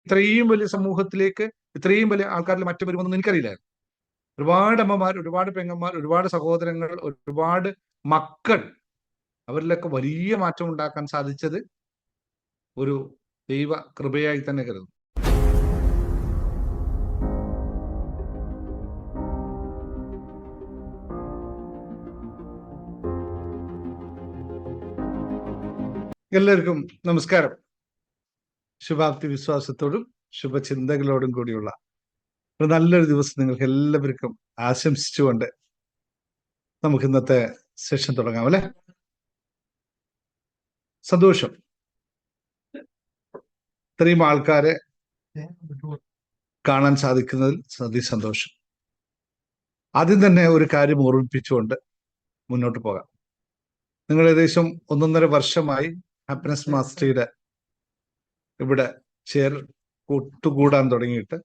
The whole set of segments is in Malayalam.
ഇത്രയും വലിയ സമൂഹത്തിലേക്ക് ഇത്രയും വലിയ ആൾക്കാരിൽ മാറ്റം വരുമെന്ന് എനിക്കറിയില്ലായിരുന്നു. ഒരുപാട് അമ്മമാർ, ഒരുപാട് പെങ്ങന്മാർ, ഒരുപാട് സഹോദരങ്ങൾ, ഒരുപാട് മക്കൾ, അവരിലൊക്കെ വലിയ മാറ്റം ഉണ്ടാക്കാൻ സാധിച്ചത് ഒരു ദൈവ കൃപയായി തന്നെ കരുതുന്നു. എല്ലാവർക്കും നമസ്കാരം. ശുഭാപ്തി വിശ്വാസത്തോടും ശുഭചിന്തകളോടും കൂടിയുള്ള ഒരു നല്ലൊരു ദിവസം നിങ്ങൾക്ക് എല്ലാവർക്കും ആശംസിച്ചുകൊണ്ട് നമുക്ക് ഇന്നത്തെ സെഷൻ തുടങ്ങാം അല്ലെ. സന്തോഷം, ഇത്രയും ആൾക്കാരെ കാണാൻ സാധിക്കുന്നതിൽ സന്തോഷം. ആദ്യം തന്നെ ഒരു കാര്യം ഓർമ്മിപ്പിച്ചുകൊണ്ട് മുന്നോട്ട് പോകാം. നിങ്ങൾ ഏകദേശം 1.5 വർഷമായി ഹാപ്പിനെസ് മാസ്റ്ററിയുടെ ഇവിടെ കൂട്ടുകൂടാൻ തുടങ്ങിയിട്ട്,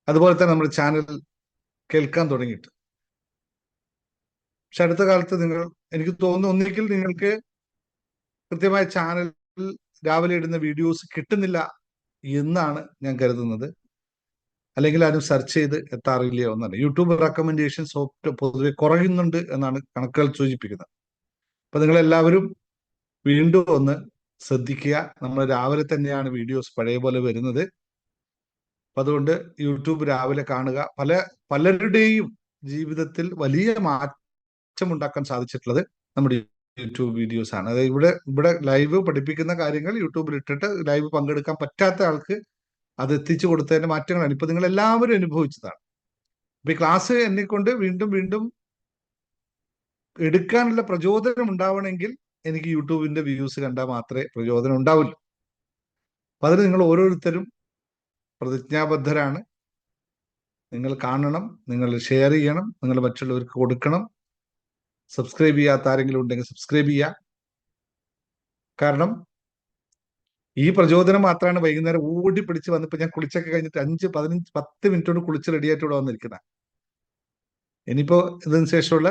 അതുപോലെ തന്നെ നമ്മുടെ ചാനൽ കേൾക്കാൻ തുടങ്ങിയിട്ട്. പക്ഷെ അടുത്ത കാലത്ത് എനിക്ക് തോന്നുന്നു ഒന്നിക്കൽ നിങ്ങൾക്ക് കൃത്യമായ ചാനലിൽ രാവിലെ ഇടുന്ന വീഡിയോസ് കിട്ടുന്നില്ല എന്നാണ് ഞാൻ കരുതുന്നത്. അല്ലെങ്കിൽ ആരും സെർച്ച് ചെയ്ത് എത്താറില്ലയോ എന്നാണ്. യൂട്യൂബ് റെക്കമെൻഡേഷൻസ് പൊതുവെ കുറയുന്നുണ്ട് എന്നാണ് കണക്കുകൾ സൂചിപ്പിക്കുന്നത്. അപ്പൊ നിങ്ങളെല്ലാവരും വീണ്ടും ഒന്ന് ശ്രദ്ധിക്കുക. നമ്മൾ രാവിലെ തന്നെയാണ് വീഡിയോസ് പഴയ പോലെ വരുന്നത്. അപ്പൊ അതുകൊണ്ട് യൂട്യൂബ് രാവിലെ കാണുക. പലരുടെയും ജീവിതത്തിൽ വലിയ മാറ്റം ഉണ്ടാക്കാൻ സാധിച്ചിട്ടുള്ളത് നമ്മുടെ യൂട്യൂബ് വീഡിയോസ് ആണ്. അതായത് ഇവിടെ ലൈവ് പഠിപ്പിക്കുന്ന കാര്യങ്ങൾ യൂട്യൂബിൽ ഇട്ടിട്ട് ലൈവ് പങ്കെടുക്കാൻ പറ്റാത്ത ആൾക്ക് അത് എത്തിച്ചു കൊടുത്തതിന്റെ മാറ്റങ്ങളാണ് ഇപ്പൊ നിങ്ങൾ എല്ലാവരും അനുഭവിച്ചതാണ്. അപ്പൊ ഈ ക്ലാസ് എന്നെ കൊണ്ട് വീണ്ടും വീണ്ടും എടുക്കാനുള്ള പ്രചോദനം ഉണ്ടാവണമെങ്കിൽ എനിക്ക് യൂട്യൂബിന്റെ വ്യൂസ് കണ്ടാൽ മാത്രമേ പ്രചോദനം ഉണ്ടാവുള്ളൂ. അപ്പൊ അതിന് നിങ്ങൾ ഓരോരുത്തരും പ്രതിജ്ഞാബദ്ധരാണ്. നിങ്ങൾ കാണണം, നിങ്ങൾ ഷെയർ ചെയ്യണം, നിങ്ങൾ മറ്റുള്ളവർക്ക് കൊടുക്കണം. സബ്സ്ക്രൈബ് ചെയ്യാത്ത ആരെങ്കിലും ഉണ്ടെങ്കിൽ സബ്സ്ക്രൈബ് ചെയ്യുക. കാരണം ഈ പ്രചോദനം മാത്രമാണ് വൈകുന്നേരം ഓടി പിടിച്ച് വന്നിപ്പോ ഞാൻ കുളിച്ചൊക്കെ കഴിഞ്ഞിട്ട് 5, 15, 10 മിനിറ്റ് കൊണ്ട് കുളിച്ച് റെഡിയായിട്ട് ഇവിടെ വന്നിരിക്കുന്ന. ഇനിയിപ്പോ ഇതിന് ശേഷമുള്ള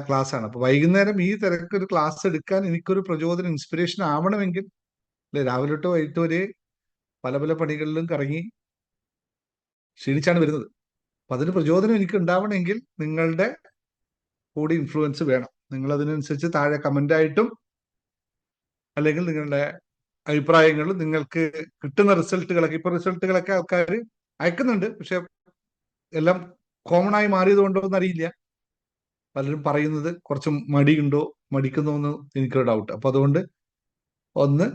ക്ലാസ് ആണ്. അപ്പൊ വൈകുന്നേരം ഈ തിരക്കൊരു ക്ലാസ് എടുക്കാൻ എനിക്കൊരു പ്രചോദനം, ഇൻസ്പിറേഷൻ ആവണമെങ്കിൽ അല്ലെ, രാവിലെ തൊട്ട് വൈകിട്ട് വരെ പല പല പണികളിലും കറങ്ങി ക്ഷീണിച്ചാണ് വരുന്നത്. അപ്പൊ അതിന് പ്രചോദനം എനിക്ക് ഉണ്ടാവണമെങ്കിൽ നിങ്ങളുടെ കൂടി ഇൻഫ്ലുവൻസ് വേണം. നിങ്ങൾ അതിനനുസരിച്ച് താഴെ കമന്റായിട്ടും അല്ലെങ്കിൽ നിങ്ങളുടെ അഭിപ്രായങ്ങളും നിങ്ങൾക്ക് കിട്ടുന്ന റിസൾട്ടുകളൊക്കെ, ഇപ്പൊ റിസൾട്ടുകളൊക്കെ ആൾക്കാർ അയക്കുന്നുണ്ട്. പക്ഷെ എല്ലാം കോമൺ ആയി മാറിയതുകൊണ്ടോ എന്നറിയില്ല. പലരും പറയുന്നത് കുറച്ച് മടിക്കുന്നോ എന്ന് എനിക്കൊരു ഡൗട്ട്. അപ്പൊ അതുകൊണ്ട് ഒന്ന്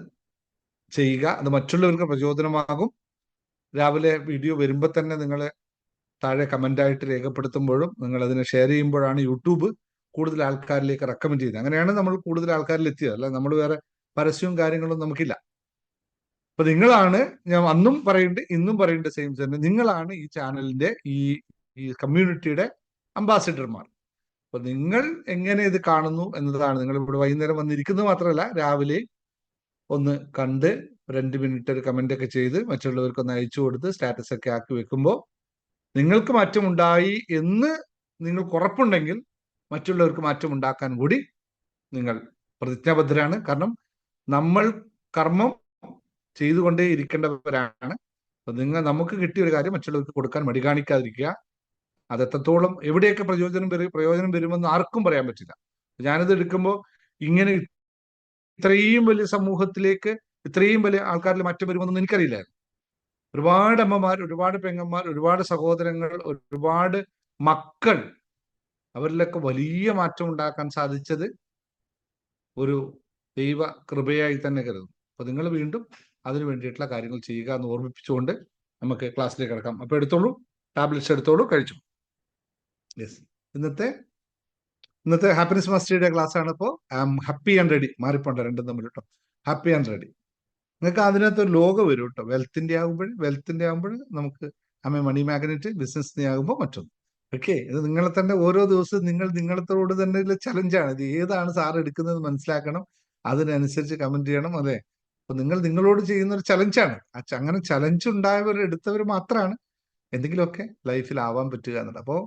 ചെയ്യുക, അത് മറ്റുള്ളവർക്ക് പ്രചോദനമാകും. രാവിലെ വീഡിയോ വരുമ്പോൾ തന്നെ നിങ്ങൾ താഴെ കമന്റായിട്ട് രേഖപ്പെടുത്തുമ്പോഴും നിങ്ങൾ അതിനെ ഷെയർ ചെയ്യുമ്പോഴാണ് യൂട്യൂബ് കൂടുതൽ ആൾക്കാരിലേക്ക് റെക്കമെൻഡ് ചെയ്യുന്നത്. അങ്ങനെയാണ് നമ്മൾ കൂടുതൽ ആൾക്കാരിൽ എത്തിയത്. അല്ല നമ്മൾ വേറെ പരസ്യവും കാര്യങ്ങളും നമുക്കില്ല. അപ്പൊ നിങ്ങളാണ്, ഞാൻ അന്നും പറയുന്നുണ്ട് ഇന്നും പറയുന്നുണ്ട് സെയിം തന്നെ, നിങ്ങളാണ് ഈ ചാനലിന്റെ ഈ കമ്മ്യൂണിറ്റിയുടെ അംബാസിഡർമാർ. അപ്പൊ നിങ്ങൾ എങ്ങനെ ഇത് കാണുന്നു എന്നതാണ്. നിങ്ങൾ ഇവിടെ വൈകുന്നേരം വന്നിരിക്കുന്നത് മാത്രമല്ല, രാവിലെ ഒന്ന് കണ്ട് 2 മിനിറ്റ് ഒരു കമന്റ് ഒക്കെ ചെയ്ത് മറ്റുള്ളവർക്കൊന്ന് അയച്ചു കൊടുത്ത് സ്റ്റാറ്റസ് ഒക്കെ ആക്കി വെക്കുമ്പോൾ നിങ്ങൾക്ക് മാറ്റം ഉണ്ടായി എന്ന് നിങ്ങൾക്ക് ഉറപ്പുണ്ടെങ്കിൽ മറ്റുള്ളവർക്ക് മാറ്റം ഉണ്ടാക്കാൻ കൂടി നിങ്ങൾ പ്രതിജ്ഞാബദ്ധരാണ്. കാരണം നമ്മൾ കർമ്മം ചെയ്തുകൊണ്ടേ ഇരിക്കേണ്ടവരാണ്. അപ്പൊ നമുക്ക് കിട്ടിയ ഒരു കാര്യം മറ്റുള്ളവർക്ക് കൊടുക്കാൻ മടി കാണിക്കാതിരിക്കുക. അത് എത്രത്തോളം എവിടെയൊക്കെ പ്രയോജനം വരുമെന്ന് ആർക്കും പറയാൻ പറ്റില്ല. ഞാനിത് എടുക്കുമ്പോൾ ഇങ്ങനെ ഇത്രയും വലിയ സമൂഹത്തിലേക്ക് ഇത്രയും വലിയ ആൾക്കാരിൽ മാറ്റം വരുമെന്നൊന്നും എനിക്കറിയില്ലായിരുന്നു. ഒരുപാട് അമ്മമാർ, ഒരുപാട് പെങ്ങന്മാർ, ഒരുപാട് സഹോദരങ്ങൾ, ഒരുപാട് മക്കൾ, അവരിലൊക്കെ വലിയ മാറ്റം ഉണ്ടാക്കാൻ സാധിച്ചത് ഒരു ദൈവ കൃപയായി തന്നെ കരുതുന്നു. അപ്പൊ നിങ്ങൾ വീണ്ടും അതിനു വേണ്ടിയിട്ടുള്ള കാര്യങ്ങൾ ചെയ്യുക എന്ന് ഓർമ്മിപ്പിച്ചുകൊണ്ട് നമുക്ക് ക്ലാസ്സിലേക്ക് കിടക്കാം. അപ്പൊ എടുത്തോളൂ, ടാബ്ലറ്റ്സ് എടുത്തോളൂ, കഴിച്ചു. യെസ്, ഇന്നത്തെ ഹാപ്പിനെസ് മാസ്റ്ററിയുടെ ക്ലാസ് ആണ്. ഇപ്പോൾ I am happy and ready. മാറിപ്പോണ്ട രണ്ടും തമ്മിൽ കേട്ടോ. Happy and ready. നിങ്ങൾക്ക് അതിനകത്ത് ഒരു ലോഗോ വരും കേട്ടോ. വെൽത്തിന്റെ ആകുമ്പോൾ നമുക്ക് മണി മാഗ്നറ്റ്, ബിസിനസ് ആകുമ്പോൾ മറ്റൊന്ന്. ഓക്കെ, ഇത് നിങ്ങളെ തന്നെ ഓരോ ദിവസവും നിങ്ങളത്തോട് തന്നെ ചലഞ്ചാണ്. ഇത് ഏതാണ് സാർ എടുക്കുന്നത് മനസ്സിലാക്കണം, അതിനനുസരിച്ച് കമന്റ് ചെയ്യണം. അതെ, അപ്പൊ നിങ്ങളോട് ചെയ്യുന്ന ഒരു ചലഞ്ചാണ്. അങ്ങനെ ചലഞ്ച് ഉണ്ടായവർ, എടുത്തവർ മാത്രമാണ് എന്തെങ്കിലുമൊക്കെ ലൈഫിൽ ആവാൻ പറ്റുക എന്നുള്ളത്. അപ്പോൾ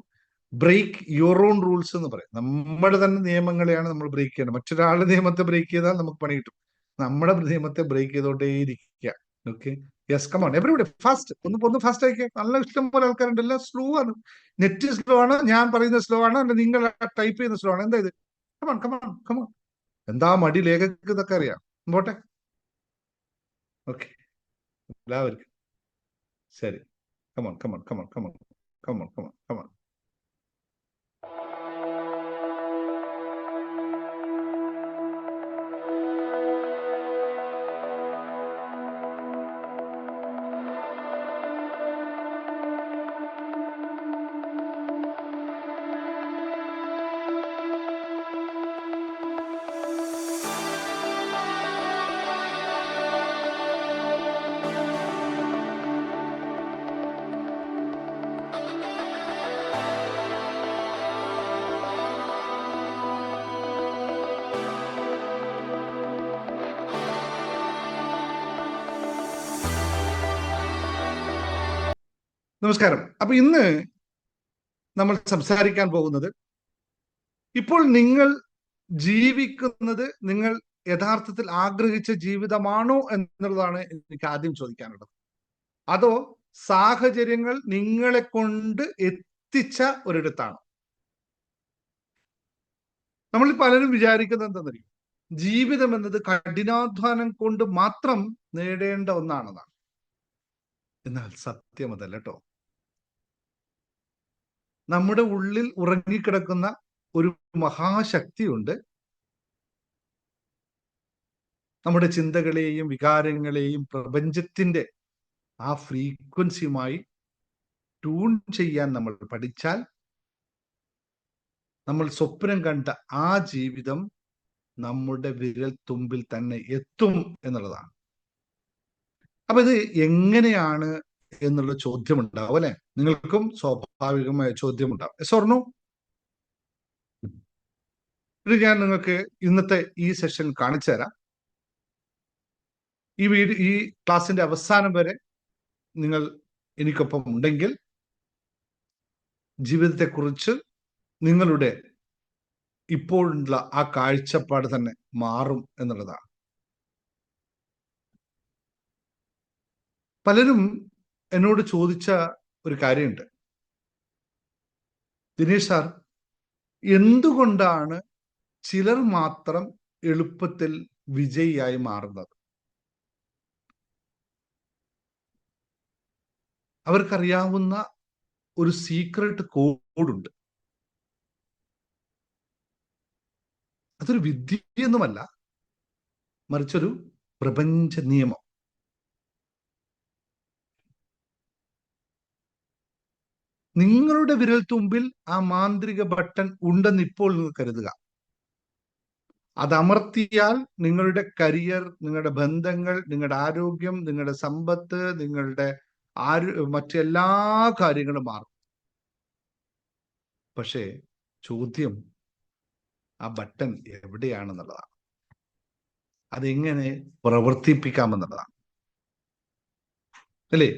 ബ്രേക്ക് യുവർ ഓൺ റൂൾസ് എന്ന് പറയും. നമ്മുടെ തന്നെ നിയമങ്ങളെയാണ് നമ്മൾ ബ്രേക്ക് ചെയ്യേണ്ടത്. മറ്റൊരാളുടെ നിയമത്തെ ബ്രേക്ക് ചെയ്താൽ നമുക്ക് പണി കിട്ടും. നമ്മുടെ നിയമത്തെ ബ്രേക്ക് ചെയ്തോണ്ടേയിരിക്കുക. Okay, yes, come on everybody fast. ഒന്ന് ഫാസ്റ്റ് ആയിക്കേ. നല്ല ഇഷ്ടം പോലെ ആൾക്കാരുണ്ട്. എല്ലാം സ്ലോ ആണ്. നെറ്റ് സ്ലോ ആണ്, ഞാൻ പറയുന്നത് സ്ലോ ആണ്, അല്ല നിങ്ങൾ ടൈപ്പ് ചെയ്യുന്ന സ്ലോ ആണ്. എന്താ ഇത്? Come on come on come on. എന്താ മടി ലേഖകർക്ക് ഇതൊക്കെ അറിയാം. പോട്ടെ. ഓക്കെ, എല്ലാവർക്കും ശരി. Come on come on come on come on come on come on come on. നമസ്കാരം. അപ്പൊ ഇന്ന് നമ്മൾ സംസാരിക്കാൻ പോകുന്നത്, ഇപ്പോൾ നിങ്ങൾ ജീവിക്കുന്നത് നിങ്ങൾ യഥാർത്ഥത്തിൽ ആഗ്രഹിച്ച ജീവിതമാണോ എന്നുള്ളതാണ് എനിക്ക് ആദ്യം ചോദിക്കാനുള്ളത്. അതോ സാഹചര്യങ്ങൾ നിങ്ങളെ കൊണ്ട് എത്തിച്ച ഒരിടത്താണോ? നമ്മൾ പലരും വിചാരിക്കുന്നത് എന്താണെന്നറിയും, ജീവിതം എന്നത് കഠിനാധ്വാനം കൊണ്ട് മാത്രം നേടേണ്ട ഒന്നാണെന്നാണ്. എന്നാൽ സത്യം അതല്ല കേട്ടോ. നമ്മുടെ ഉള്ളിൽ ഉറങ്ങിക്കിടക്കുന്ന ഒരു മഹാശക്തിയുണ്ട്. നമ്മുടെ ചിന്തകളെയും വികാരങ്ങളെയും പ്രപഞ്ചത്തിന്റെ ആ ഫ്രീക്വൻസിയുമായി ട്യൂൺ ചെയ്യാൻ നമ്മൾ പഠിച്ചാൽ നമ്മൾ സ്വപ്നം കണ്ട ആ ജീവിതം നമ്മുടെ വിരൽ തുമ്പിൽ തന്നെ എത്തും എന്നുള്ളതാണ്. അപ്പൊ ഇത് എങ്ങനെയാണ് എന്നുള്ള ചോദ്യമുണ്ടാവും അല്ലെ? നിങ്ങൾക്കും സ്വാഭാവികമായ ചോദ്യമുണ്ടാവും. Yes or no? ഇത് ഞാൻ നിങ്ങൾക്ക് ഇന്നത്തെ ഈ സെഷൻ കാണിച്ചു തരാം. ഈ ക്ലാസിന്റെ അവസാനം വരെ നിങ്ങൾ എനിക്കൊപ്പം ഉണ്ടെങ്കിൽ ജീവിതത്തെക്കുറിച്ച് നിങ്ങളുടെ ഇപ്പോഴുള്ള ആ കാഴ്ചപ്പാട് തന്നെ മാറും എന്നുള്ളതാണ്. പലരും എന്നോട് ചോദിച്ച ഒരു കാര്യമുണ്ട്, ദിനേശ് സാർ, എന്തുകൊണ്ടാണ് ചിലർ മാത്രം എളുപ്പത്തിൽ വിജയിയായി മാറുന്നത്? അവർക്കറിയാവുന്ന ഒരു സീക്രട്ട് കോഡുണ്ട്. അതൊരു വിദ്യയൊന്നുമല്ല, മറിച്ചൊരു പ്രപഞ്ച നിയമം. നിങ്ങളുടെ വിരൽ തുമ്പിൽ ആ മാന്ത്രിക ബട്ടൺ ഉണ്ടെന്ന് ഇപ്പോൾ നിങ്ങൾ കരുതുക. അതമർത്തിയാൽ നിങ്ങളുടെ കരിയർ, നിങ്ങളുടെ ബന്ധങ്ങൾ, നിങ്ങളുടെ ആരോഗ്യം, നിങ്ങളുടെ സമ്പത്ത്, നിങ്ങളുടെ മറ്റെല്ലാ കാര്യങ്ങളും മാറും. പക്ഷേ ചോദ്യം ആ ബട്ടൺ എവിടെയാണെന്നുള്ളതാണ്. അതെങ്ങനെ പ്രവർത്തിപ്പിക്കാമെന്നുള്ളതാണ് അല്ലേ?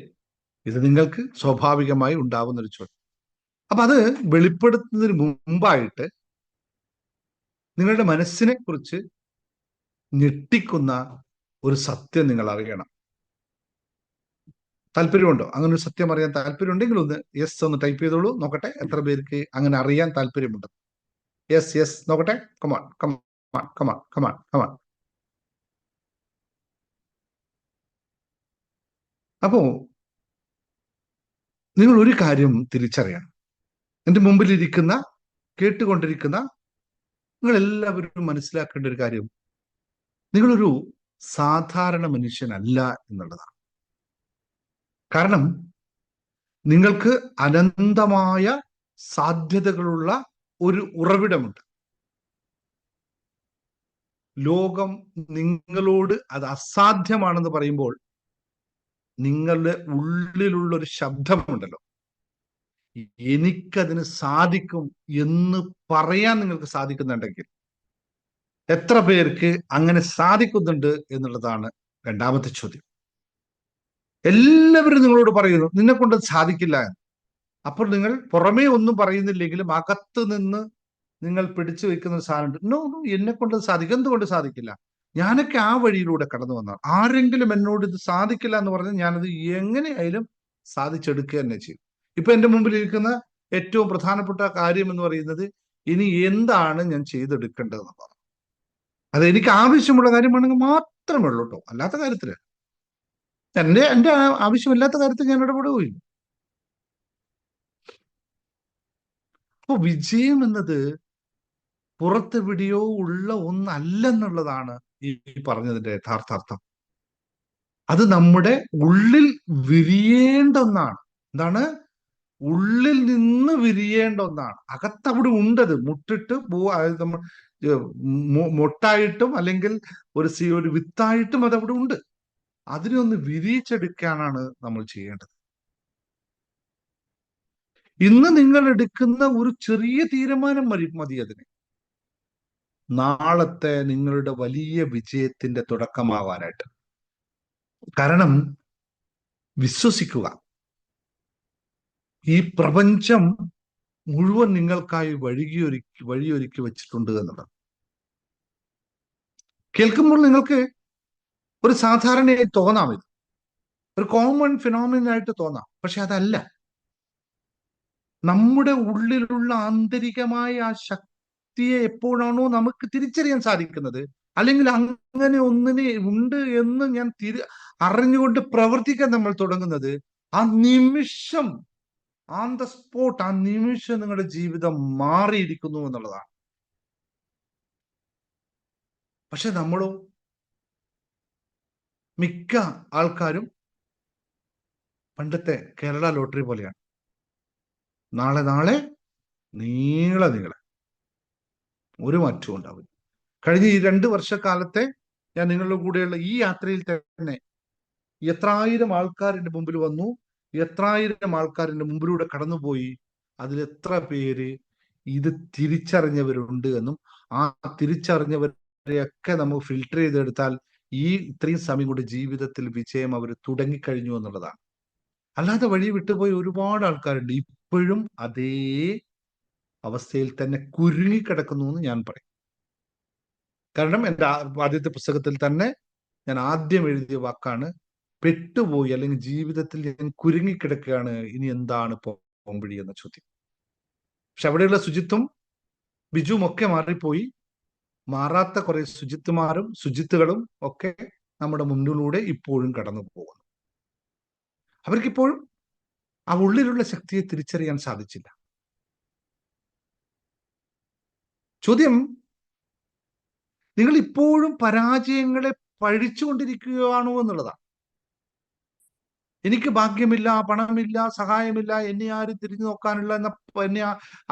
ഇത് നിങ്ങൾക്ക് സ്വാഭാവികമായി ഉണ്ടാവുന്ന ഒരു ചോദ്യം. അപ്പൊ അത് വെളിപ്പെടുത്തുന്നതിന് മുമ്പായിട്ട് നിങ്ങളുടെ മനസ്സിനെ കുറിച്ച് ഞെട്ടിക്കുന്ന ഒരു സത്യം നിങ്ങൾ അറിയണം. താല്പര്യമുണ്ടോ? അങ്ങനെ ഒരു സത്യം അറിയാൻ താല്പര്യം ഉണ്ടെങ്കിൽ ഒന്ന് യെസ് ഒന്ന് ടൈപ്പ് ചെയ്തോളൂ. നോക്കട്ടെ എത്ര പേർക്ക് അങ്ങനെ അറിയാൻ താല്പര്യമുണ്ട്. യെസ് യെസ്, നോക്കട്ടെ. Come on come on come on come on come on. അപ്പോ നിങ്ങൾ ഒരു കാര്യം തിരിച്ചറിയണം. എൻ്റെ മുമ്പിലിരിക്കുന്ന, കേട്ടുകൊണ്ടിരിക്കുന്ന നിങ്ങൾ എല്ലാവരും മനസ്സിലാക്കേണ്ട ഒരു കാര്യം, നിങ്ങളൊരു സാധാരണ മനുഷ്യനല്ല എന്നുള്ളതാണ്. കാരണം നിങ്ങൾക്ക് അനന്തമായ സാധ്യതകളുള്ള ഒരു ഉറവിടമുണ്ട്. ലോകം നിങ്ങളോട് അത് അസാധ്യമാണെന്ന് പറയുമ്പോൾ നിങ്ങളുടെ ഉള്ളിലുള്ള ഒരു ശബ്ദമുണ്ടല്ലോ, എനിക്കതിന് സാധിക്കും എന്ന് പറയാൻ നിങ്ങൾക്ക് സാധിക്കുന്നുണ്ടെങ്കിൽ എത്ര പേർക്ക് അങ്ങനെ സാധിക്കുന്നുണ്ട് എന്നുള്ളതാണ് രണ്ടാമത്തെ ചോദ്യം. എല്ലാവരും നിങ്ങളോട് പറയുന്നു നിന്നെ കൊണ്ട് സാധിക്കില്ല എന്ന്. അപ്പോൾ നിങ്ങൾ പുറമേ ഒന്നും പറയുന്നില്ലെങ്കിലും അകത്ത് നിന്ന് നിങ്ങൾ പിടിച്ചു വെക്കുന്ന ഒരു സാധനമുണ്ട്. നോ നോ, എന്നെ കൊണ്ട് സാധിക്കും. എന്തുകൊണ്ട് സാധിക്കില്ല? ഞാനൊക്കെ ആ വഴിയിലൂടെ കടന്നു വന്നതാണ്. ആരെങ്കിലും എന്നോട് ഇത് സാധിക്കില്ല എന്ന് പറഞ്ഞാൽ ഞാനത് എങ്ങനെയായാലും സാധിച്ചെടുക്കുക തന്നെ ചെയ്യും. ഇപ്പൊ എന്റെ മുമ്പിൽ ഇരിക്കുന്ന ഏറ്റവും പ്രധാനപ്പെട്ട കാര്യം എന്ന് പറയുന്നത് ഇനി എന്താണ് ഞാൻ ചെയ്തെടുക്കേണ്ടതെന്നുള്ളതാണ്. അത് എനിക്ക് ആവശ്യമുള്ള കാര്യമാണെങ്കിൽ മാത്രമേ ഉള്ളൂ കേട്ടോ, അല്ലാത്ത കാര്യത്തില് എന്റെ ആവശ്യമില്ലാത്ത കാര്യത്തിൽ ഞാൻ ഇടപെടുകയില്ല. അപ്പൊ വിജയം എന്നത് പുറത്തെവിടെയോ ഉള്ള ഒന്നല്ലെന്നുള്ളതാണ് ഈ പറഞ്ഞതിന്റെ യഥാർത്ഥാർത്ഥം. അത് നമ്മുടെ ഉള്ളിൽ വിരിയേണ്ട ഒന്നാണ്. എന്താണ്? ഉള്ളിൽ നിന്ന് വിരിയേണ്ട ഒന്നാണ്. അകത്തവിടെ ഉണ്ടത് മുട്ടിട്ട് നമ്മൾ മൊട്ടായിട്ടും അല്ലെങ്കിൽ ഒരു വിത്തായിട്ടും അതവിടെ ഉണ്ട്. അതിനെ ഒന്ന് വിരിയിച്ചെടുക്കാനാണ് നമ്മൾ ചെയ്യേണ്ടത്. ഇന്ന് നിങ്ങൾ എടുക്കുന്ന ഒരു ചെറിയ തീരുമാനം മതി അതിന് നാളത്തെ നിങ്ങളുടെ വലിയ വിജയത്തിന്റെ തുടക്കമാവാനായിട്ട്. കാരണം വിശ്വസിക്കുക, ഈ പ്രപഞ്ചം മുഴുവൻ നിങ്ങൾക്കായി വഴിയൊരുക്കി വെച്ചിട്ടുണ്ട് എന്നുള്ളത്. കേൾക്കുമ്പോൾ നിങ്ങൾക്ക് ഒരു സാധാരണയായി തോന്നാം, ഇത് ഒരു കോമൺ ഫിനോമിനായിട്ട് തോന്നാം. പക്ഷെ അതല്ല. നമ്മുടെ ഉള്ളിലുള്ള ആന്തരികമായ ആ ശക്തിയെ എപ്പോഴാണോ നമുക്ക് തിരിച്ചറിയാൻ സാധിക്കുന്നത്, അല്ലെങ്കിൽ അങ്ങനെ ഒന്നിനെ ഉണ്ട് എന്ന് ഞാൻ അറിഞ്ഞുകൊണ്ട് പ്രവർത്തിക്കാൻ നമ്മൾ തുടങ്ങുന്നത്, ആ നിമിഷം, ഓൺ ദ സ്പോട്ട്, ആ നിമിഷം നിങ്ങളുടെ ജീവിതം മാറിയിരിക്കുന്നു എന്നുള്ളതാണ്. പക്ഷെ നമ്മളോ, മിക്ക ആൾക്കാരും പണ്ടത്തെ കേരള ലോട്ടറി പോലെയാണ്. നാളെ നാളെ നീളെ ഒരു മാറ്റവും ഉണ്ടാവില്ല. കഴിഞ്ഞ ഈ 2 വർഷക്കാലത്തെ ഞാൻ നിങ്ങളുടെ കൂടെയുള്ള ഈ യാത്രയിൽ തന്നെ എത്രായിരം ആൾക്കാരുടെ മുമ്പിൽ വന്നു, എത്രായിരം ആൾക്കാരുടെ മുമ്പിലൂടെ കടന്നുപോയി. അതിലെത്ര പേര് ഇത് തിരിച്ചറിഞ്ഞവരുണ്ട് എന്നും ആ തിരിച്ചറിഞ്ഞവരെയൊക്കെ നമുക്ക് ഫിൽട്ടർ ചെയ്തെടുത്താൽ ഈ ഇത്രയും സമയം കൊണ്ട് ജീവിതത്തിൽ വിജയം അവർ തുടങ്ങിക്കഴിഞ്ഞു എന്നുള്ളതാണ്. അല്ലാതെ വഴി വിട്ടുപോയി ഒരുപാട് ആൾക്കാരുണ്ട്, ഇപ്പോഴും അതേ അവസ്ഥയിൽ തന്നെ കുരുങ്ങിക്കിടക്കുന്നു എന്ന് ഞാൻ പറയും. കാരണം എൻ്റെ ആദ്യത്തെ പുസ്തകത്തിൽ തന്നെ ഞാൻ ആദ്യം എഴുതിയ വാക്കാണ് പെട്ടുപോയി, അല്ലെങ്കിൽ ജീവിതത്തിൽ ഞാൻ കുരുങ്ങിക്കിടക്കുകയാണ്, ഇനി എന്താണ് പോംവഴി എന്ന ചോദ്യം. പക്ഷെ അവിടെയുള്ള ശുചിത്വം ബിജുവും ഒക്കെ മാറിപ്പോയി. മാറാത്ത കുറെ ശുചിത്തുകളും ഒക്കെ നമ്മുടെ മുന്നിലൂടെ ഇപ്പോഴും കടന്നു പോകുന്നു. അവർക്കിപ്പോഴും ആ ഉള്ളിലുള്ള ശക്തിയെ തിരിച്ചറിയാൻ സാധിച്ചില്ല. ചോദ്യം, നിങ്ങൾ ഇപ്പോഴും പരാജയങ്ങളെ പഴിച്ചുകൊണ്ടിരിക്കുകയാണോ എന്നുള്ളതാണ്. എനിക്ക് ഭാഗ്യമില്ല, പണമില്ല, സഹായമില്ല, എന്നെ ആരും തിരിഞ്ഞു നോക്കാനുള്ള, എന്നെ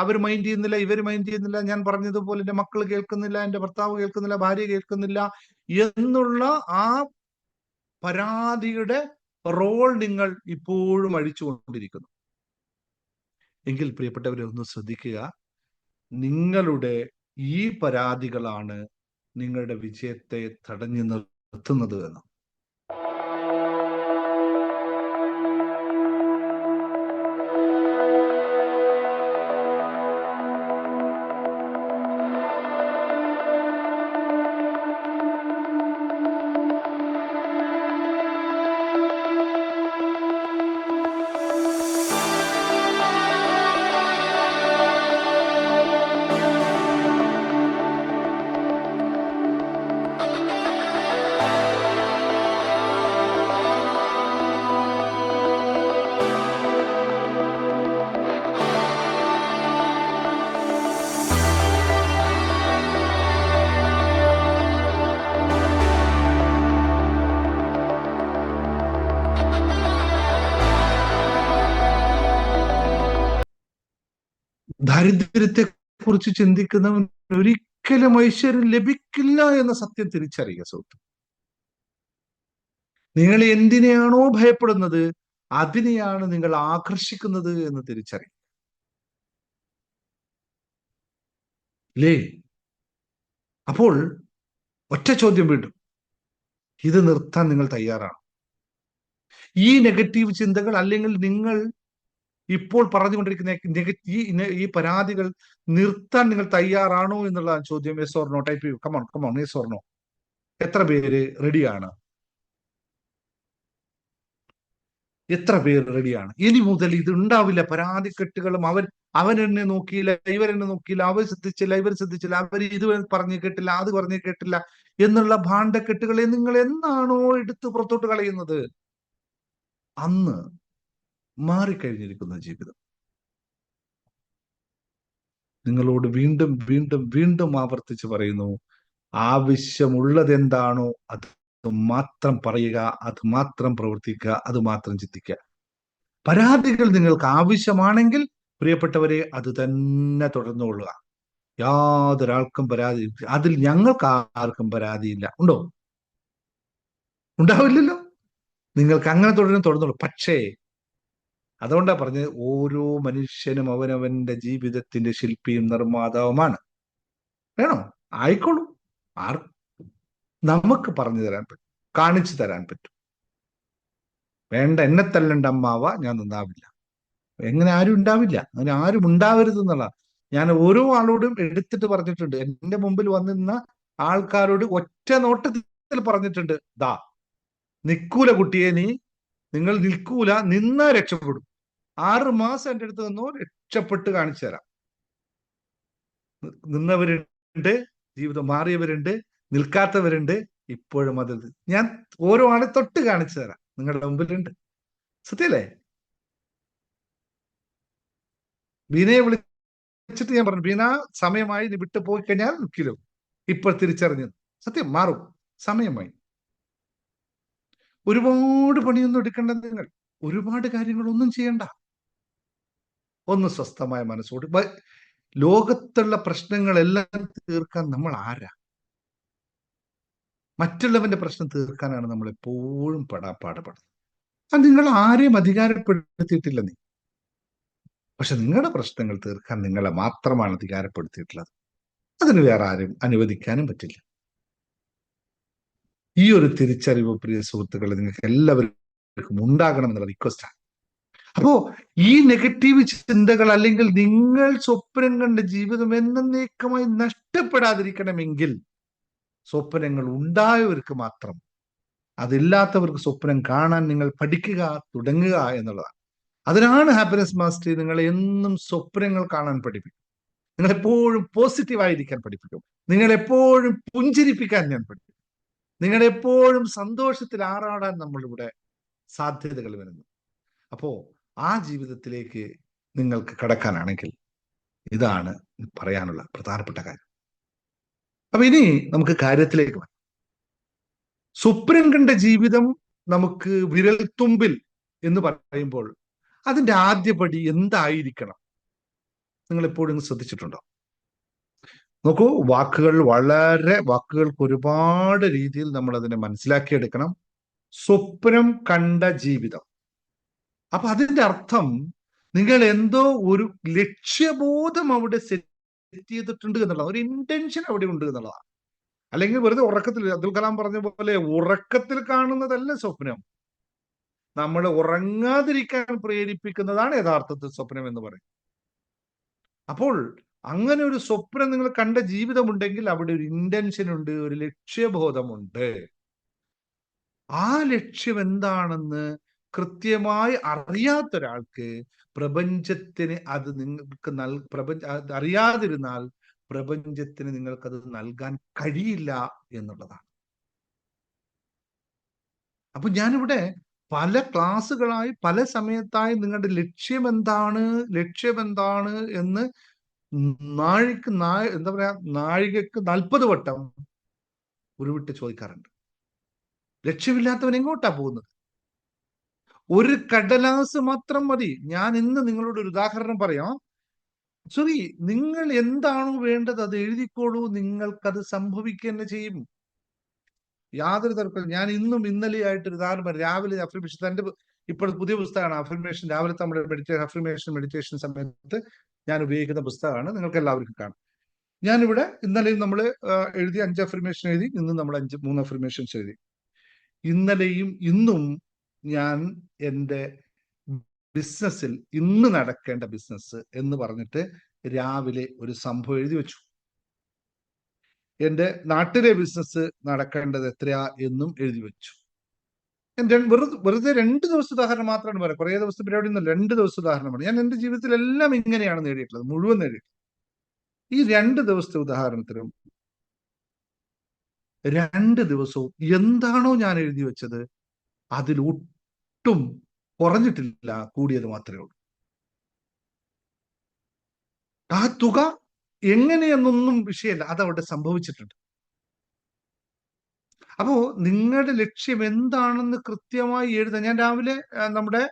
അവർ മൈൻഡ് ചെയ്യുന്നില്ല, ഇവർ മൈൻഡ് ചെയ്യുന്നില്ല, ഞാൻ പറഞ്ഞതുപോലെ എൻ്റെ മക്കൾ കേൾക്കുന്നില്ല, എൻ്റെ ഭർത്താവ് കേൾക്കുന്നില്ല, ഭാര്യ കേൾക്കുന്നില്ല എന്നുള്ള ആ പരാതിയുടെ റോൾ നിങ്ങൾ ഇപ്പോഴും അഴിച്ചുകൊണ്ടിരിക്കുന്നു. എങ്കിൽ പ്രിയപ്പെട്ടവരെ ഒന്ന് ശ്രദ്ധിക്കുക, നിങ്ങളുടെ ഈ പരാതികളാണ് നിങ്ങളുടെ വിജയത്തെ തടഞ്ഞു നിർത്തുന്നത് എന്ന്. ദാരിദ്ര്യത്തെ കുറിച്ച് ചിന്തിക്കുന്നവൻ ഒരിക്കലും ഐശ്വര്യം ലഭിക്കില്ല എന്ന സത്യം തിരിച്ചറിയുക സുഹൃത്ത്. നിങ്ങൾ എന്തിനെയാണോ ഭയപ്പെടുന്നത് അതിനെയാണ് നിങ്ങൾ ആകർഷിക്കുന്നത് എന്ന് തിരിച്ചറിയുക. അല്ലേ? അപ്പോൾ ഒറ്റ ചോദ്യം വീണ്ടും, ഇത് നിർത്താൻ നിങ്ങൾ തയ്യാറാണ്? ഈ നെഗറ്റീവ് ചിന്തകൾ, അല്ലെങ്കിൽ നിങ്ങൾ ഇപ്പോൾ പറഞ്ഞുകൊണ്ടിരിക്കുന്ന ഈ പരാതികൾ നിർത്താൻ നിങ്ങൾ തയ്യാറാണോ എന്നുള്ള ചോദ്യം. യെസ് ഓർ നോ ടൈപ്പ് ചെയ്യൂ. Come on yes or no. എത്ര പേര് റെഡിയാണ്? എത്ര പേര് റെഡിയാണ്? ഇനി മുതൽ ഇത് ഉണ്ടാവില്ല. പരാതിക്കെട്ടുകളും അവൻ എന്നെ നോക്കിയില്ല, ഇവരെന്നെ നോക്കിയില്ല, അവർ ശ്രദ്ധിച്ചില്ല, ഇവർ ശ്രദ്ധിച്ചില്ല, അവർ ഇത് പറഞ്ഞു കേട്ടില്ല, അത് പറഞ്ഞു കേട്ടില്ല എന്നുള്ള ഭാണ്ഡക്കെട്ടുകളെ നിങ്ങൾ എന്നാണോ എടുത്ത് പുറത്തോട്ട് കളയുന്നത്, അന്ന് മാറിക്കഴിഞ്ഞിരിക്കുന്ന ജീവിതം. നിങ്ങളോട് വീണ്ടും വീണ്ടും വീണ്ടും ആവർത്തിച്ച് പറയുന്നു, ആവശ്യമുള്ളത് എന്താണോ അത് മാത്രം പറയുക, അത് മാത്രം പ്രവർത്തിക്കുക, അത് മാത്രം ചിന്തിക്കുക. പരാതികൾ നിങ്ങൾക്ക് ആവശ്യമാണെങ്കിൽ പ്രിയപ്പെട്ടവരെ, അത് തന്നെ തുടർന്നുകൊള്ളുക. യാതൊരാൾക്കും പരാതി, അതിൽ ഞങ്ങൾക്ക് ആർക്കും പരാതിയില്ല. ഉണ്ടോ? ഉണ്ടാവില്ലല്ലോ. നിങ്ങൾക്ക് അങ്ങനെ തുടർന്നോളൂ. പക്ഷേ അതുകൊണ്ടാ പറഞ്ഞത്, ഓരോ മനുഷ്യനും അവനവന്റെ ജീവിതത്തിന്റെ ശില്പിയും നിർമ്മാതാവുമാണ്. വേണോ? ആയിക്കോളൂ. ആർ നമുക്ക് പറഞ്ഞു തരാൻ പറ്റും, കാണിച്ചു തരാൻ പറ്റും. വേണ്ട, എന്നെ തല്ലണ്ട അമ്മാവ, ഞാൻ നന്നാവില്ല. എങ്ങനെ ആരും ഉണ്ടാവില്ല, അങ്ങനെ ആരും ഉണ്ടാവരുത് എന്നുള്ള ഞാൻ ഓരോ ആളോടും എടുത്തിട്ട് പറഞ്ഞിട്ടുണ്ട്. എന്റെ മുമ്പിൽ വന്നിരുന്ന ആൾക്കാരോട് ഒറ്റ നോട്ടത്തിൽ പറഞ്ഞിട്ടുണ്ട്, ദാ നിക്കൂല കുട്ടിയെ, നിങ്ങൾ നിൽക്കൂല, നിന്നാ രക്ഷപ്പെടും. 6 മാസം എന്റെ അടുത്ത് നിന്നോ, രക്ഷപ്പെട്ട് കാണിച്ചു തരാം. നിന്നവരുണ്ട്, ജീവിതം മാറിയവരുണ്ട്, നിൽക്കാത്തവരുണ്ട്. ഇപ്പോഴും അത് ഞാൻ ഓരോ ആളെ തൊട്ട് കാണിച്ചു തരാം, നിങ്ങളുടെ മുമ്പിലുണ്ട്. സത്യല്ലേ? ബീനയെ വിളിച്ചിട്ട് ഞാൻ പറഞ്ഞു, ബീന സമയമായി, നീ വിട്ടു പോയി കഴിഞ്ഞാൽ നിൽക്കില്ലോ. ഇപ്പോൾ തിരിച്ചറിഞ്ഞത് സത്യം, മാറും, സമയമായി. ഒരുപാട് പണിയൊന്നും എടുക്കേണ്ട, നിങ്ങൾ ഒരുപാട് കാര്യങ്ങളൊന്നും ചെയ്യണ്ട. ഒന്ന് സ്വസ്ഥമായ മനസ്സോട് ലോകത്തുള്ള പ്രശ്നങ്ങളെല്ലാം തീർക്കാൻ നമ്മൾ ആരാ? മറ്റുള്ളവന്റെ പ്രശ്നം തീർക്കാനാണ് നമ്മൾ എപ്പോഴും പാടുപെടുന്നത്. അത് നിങ്ങൾ ആരെയും അധികാരപ്പെടുത്തിയിട്ടില്ല നീ. പക്ഷെ നിങ്ങളുടെ പ്രശ്നങ്ങൾ തീർക്കാൻ നിങ്ങളെ മാത്രമാണ് അധികാരപ്പെടുത്തിയിട്ടുള്ളത്. അതിന് വേറെ ആരും അനുവദിക്കാനും പറ്റില്ല. ഈ ഒരു തിരിച്ചറിവ് പ്രിയ സുഹൃത്തുക്കളെ നിങ്ങൾക്ക് എല്ലാവർക്കും ഉണ്ടാകണം എന്നുള്ള റിക്വസ്റ്റാണ്. അപ്പോ ഈ നെഗറ്റീവ് ചിന്തകൾ, അല്ലെങ്കിൽ നിങ്ങൾ സ്വപ്നം കണ്ട ജീവിതം എന്നേക്കുമായി നഷ്ടപ്പെടാതിരിക്കണമെങ്കിൽ സ്വപ്നങ്ങൾ ഉണ്ടായവർക്ക് മാത്രം, അതില്ലാത്തവർക്ക് സ്വപ്നം കാണാൻ നിങ്ങൾ പഠിക്കുക, തുടങ്ങുക എന്നുള്ളതാണ്. അതിനാണ് ഹാപ്പിനെസ് മാസ്റ്ററി നിങ്ങളെ എന്നും സ്വപ്നങ്ങൾ കാണാൻ പഠിപ്പിക്കും. നിങ്ങൾ എപ്പോഴും പോസിറ്റീവായിരിക്കാൻ പഠിപ്പിക്കും. നിങ്ങൾ എപ്പോഴും പുഞ്ചിരിപ്പിക്കാൻ ഞാൻ പഠിപ്പിക്കും. നിങ്ങളെപ്പോഴും സന്തോഷത്തിൽ ആറാടാൻ നമ്മളിവിടെ സാധ്യതകൾ വരുന്നു. അപ്പോ ആ ജീവിതത്തിലേക്ക് നിങ്ങൾക്ക് കടക്കാനാണെങ്കിൽ ഇതാണ് പറയാനുള്ള പ്രധാനപ്പെട്ട കാര്യം. അപ്പൊ ഇനി നമുക്ക് കാര്യത്തിലേക്ക് വരാം. സ്വപ്നം കണ്ട ജീവിതം നമുക്ക് വിരൽത്തുമ്പിൽ എന്ന് പറയുമ്പോൾ അതിന്റെ ആദ്യപടി എന്തായിരിക്കണം? നിങ്ങൾ എപ്പോഴും ശ്രദ്ധിച്ചിട്ടുണ്ടോ? നോക്കൂ, വാക്കുകൾക്ക് ഒരുപാട് രീതിയിൽ നമ്മൾ അതിനെ മനസ്സിലാക്കിയെടുക്കണം. സ്വപ്നം കണ്ട ജീവിതം. അപ്പൊ അതിന്റെ അർത്ഥം നിങ്ങൾ എന്തോ ഒരു ലക്ഷ്യബോധം അവിടെ സെറ്റ് ചെയ്തിട്ടുണ്ട് എന്നുള്ള ഒരു ഇന്റൻഷൻ അവിടെ ഉണ്ട് എന്നുള്ളതാണ്. അല്ലെങ്കിൽ വെറുതെ ഉറക്കത്തിൽ, അബ്ദുൽ കലാം പറഞ്ഞ പോലെ, ഉറക്കത്തിൽ കാണുന്നതല്ല സ്വപ്നം. നമ്മൾ ഉറങ്ങാതിരിക്കാൻ പ്രേരിപ്പിക്കുന്നതാണ് യഥാർത്ഥത്തിൽ സ്വപ്നം എന്ന് പറയും. അപ്പോൾ അങ്ങനെ ഒരു സ്വപ്നം നിങ്ങൾ കണ്ട ജീവിതമുണ്ടെങ്കിൽ അവിടെ ഒരു ഇന്റൻഷൻ ഉണ്ട്, ഒരു ലക്ഷ്യബോധമുണ്ട്. ആ ലക്ഷ്യം എന്താണെന്ന് കൃത്യമായി അറിയാത്തൊരാൾക്ക് പ്രപഞ്ചത്തിന് അത് നിങ്ങൾക്ക് അറിയാതിരുന്നാൽ പ്രപഞ്ചത്തിന് നിങ്ങൾക്കത് നൽകാൻ കഴിയില്ല എന്നുള്ളതാണ്. അപ്പൊ ഞാനിവിടെ പല ക്ലാസ്സുകളായി പല സമയത്തായി നിങ്ങളുടെ ലക്ഷ്യം എന്താണ് എന്ന് എന്താ പറയാ, നാഴികക്ക് 40 വട്ടം ഉരുവിട്ട് ചോദിക്കാറുണ്ട്. ലക്ഷ്യമില്ലാത്തവൻ എങ്ങോട്ടാ പോകുന്നത്? ഒരു കടലാസ് മാത്രം മതി. ഞാൻ ഇന്ന് നിങ്ങളോട് ഒരു ഉദാഹരണം പറയാം. സോറി, നിങ്ങൾ എന്താണോ വേണ്ടത് അത് എഴുതിക്കോളൂ, നിങ്ങൾക്കത് സംഭവിക്കുക തന്നെ ചെയ്യും. യാതൊരു തർക്കവും. ഞാൻ ഇന്നും ഇന്നലെയായിട്ട് ഒരു ഉദാഹരണം പറയാം. രാവിലെ അഫർമേഷൻ, എന്റെ ഇപ്പോൾ പുതിയ പുസ്തകമാണ് അഫർമേഷൻ. രാവിലത്തെ നമ്മുടെ മെഡിറ്റേഷൻ സമയത്ത് ഞാൻ ഉപയോഗിക്കുന്ന പുസ്തകമാണ്. നിങ്ങൾക്ക് എല്ലാവർക്കും കാണാം. ഞാനിവിടെ ഇന്നലെയും നമ്മൾ എഴുതി 5 അഫർമേഷൻ എഴുതി. ഇന്ന് നമ്മൾ 3 അഫർമേഷൻസ് എഴുതി. ഇന്നലെയും ഇന്നും ഞാൻ എൻ്റെ ബിസിനസ്സിൽ ഇന്ന് നടക്കേണ്ട ബിസിനസ് എന്ന് പറഞ്ഞിട്ട് രാവിലെ ഒരു സംഭവം എഴുതി വെച്ചു. എൻ്റെ നാട്ടിലെ ബിസിനസ് നടക്കേണ്ടത് എത്രയാ എന്നും എഴുതി വെച്ചു. ഞാൻ വെറുതെ 2 ദിവസത്തെ ഉദാഹരണം മാത്രമാണ് പറയാം, കുറേ ദിവസത്തെ പരിപാടി ഒന്നും 2 ദിവസത്തെ ഉദാഹരണമാണ്. ഞാൻ എൻ്റെ ജീവിതത്തിലെല്ലാം ഇങ്ങനെയാണ് നേടിയിട്ടുള്ളത്, മുഴുവൻ നേടിയിട്ടുള്ളത്. ഈ 2 ദിവസത്തെ ഉദാഹരണത്തിലും 2 ദിവസവും എന്താണോ ഞാൻ എഴുതി വെച്ചത് അതിൽ ഒട്ടും കുറഞ്ഞിട്ടില്ല, കൂടിയത് മാത്രമേ ഉള്ളൂ. ആ തുക എങ്ങനെയെന്നൊന്നും വിഷയമല്ല, അതവിടെ സംഭവിച്ചിട്ടുണ്ട്. അപ്പോ നിങ്ങളുടെ ലക്ഷ്യം എന്താണെന്ന് കൃത്യമായി എഴുതാൻ, ഞാൻ രാവിലെ നമ്മുടെ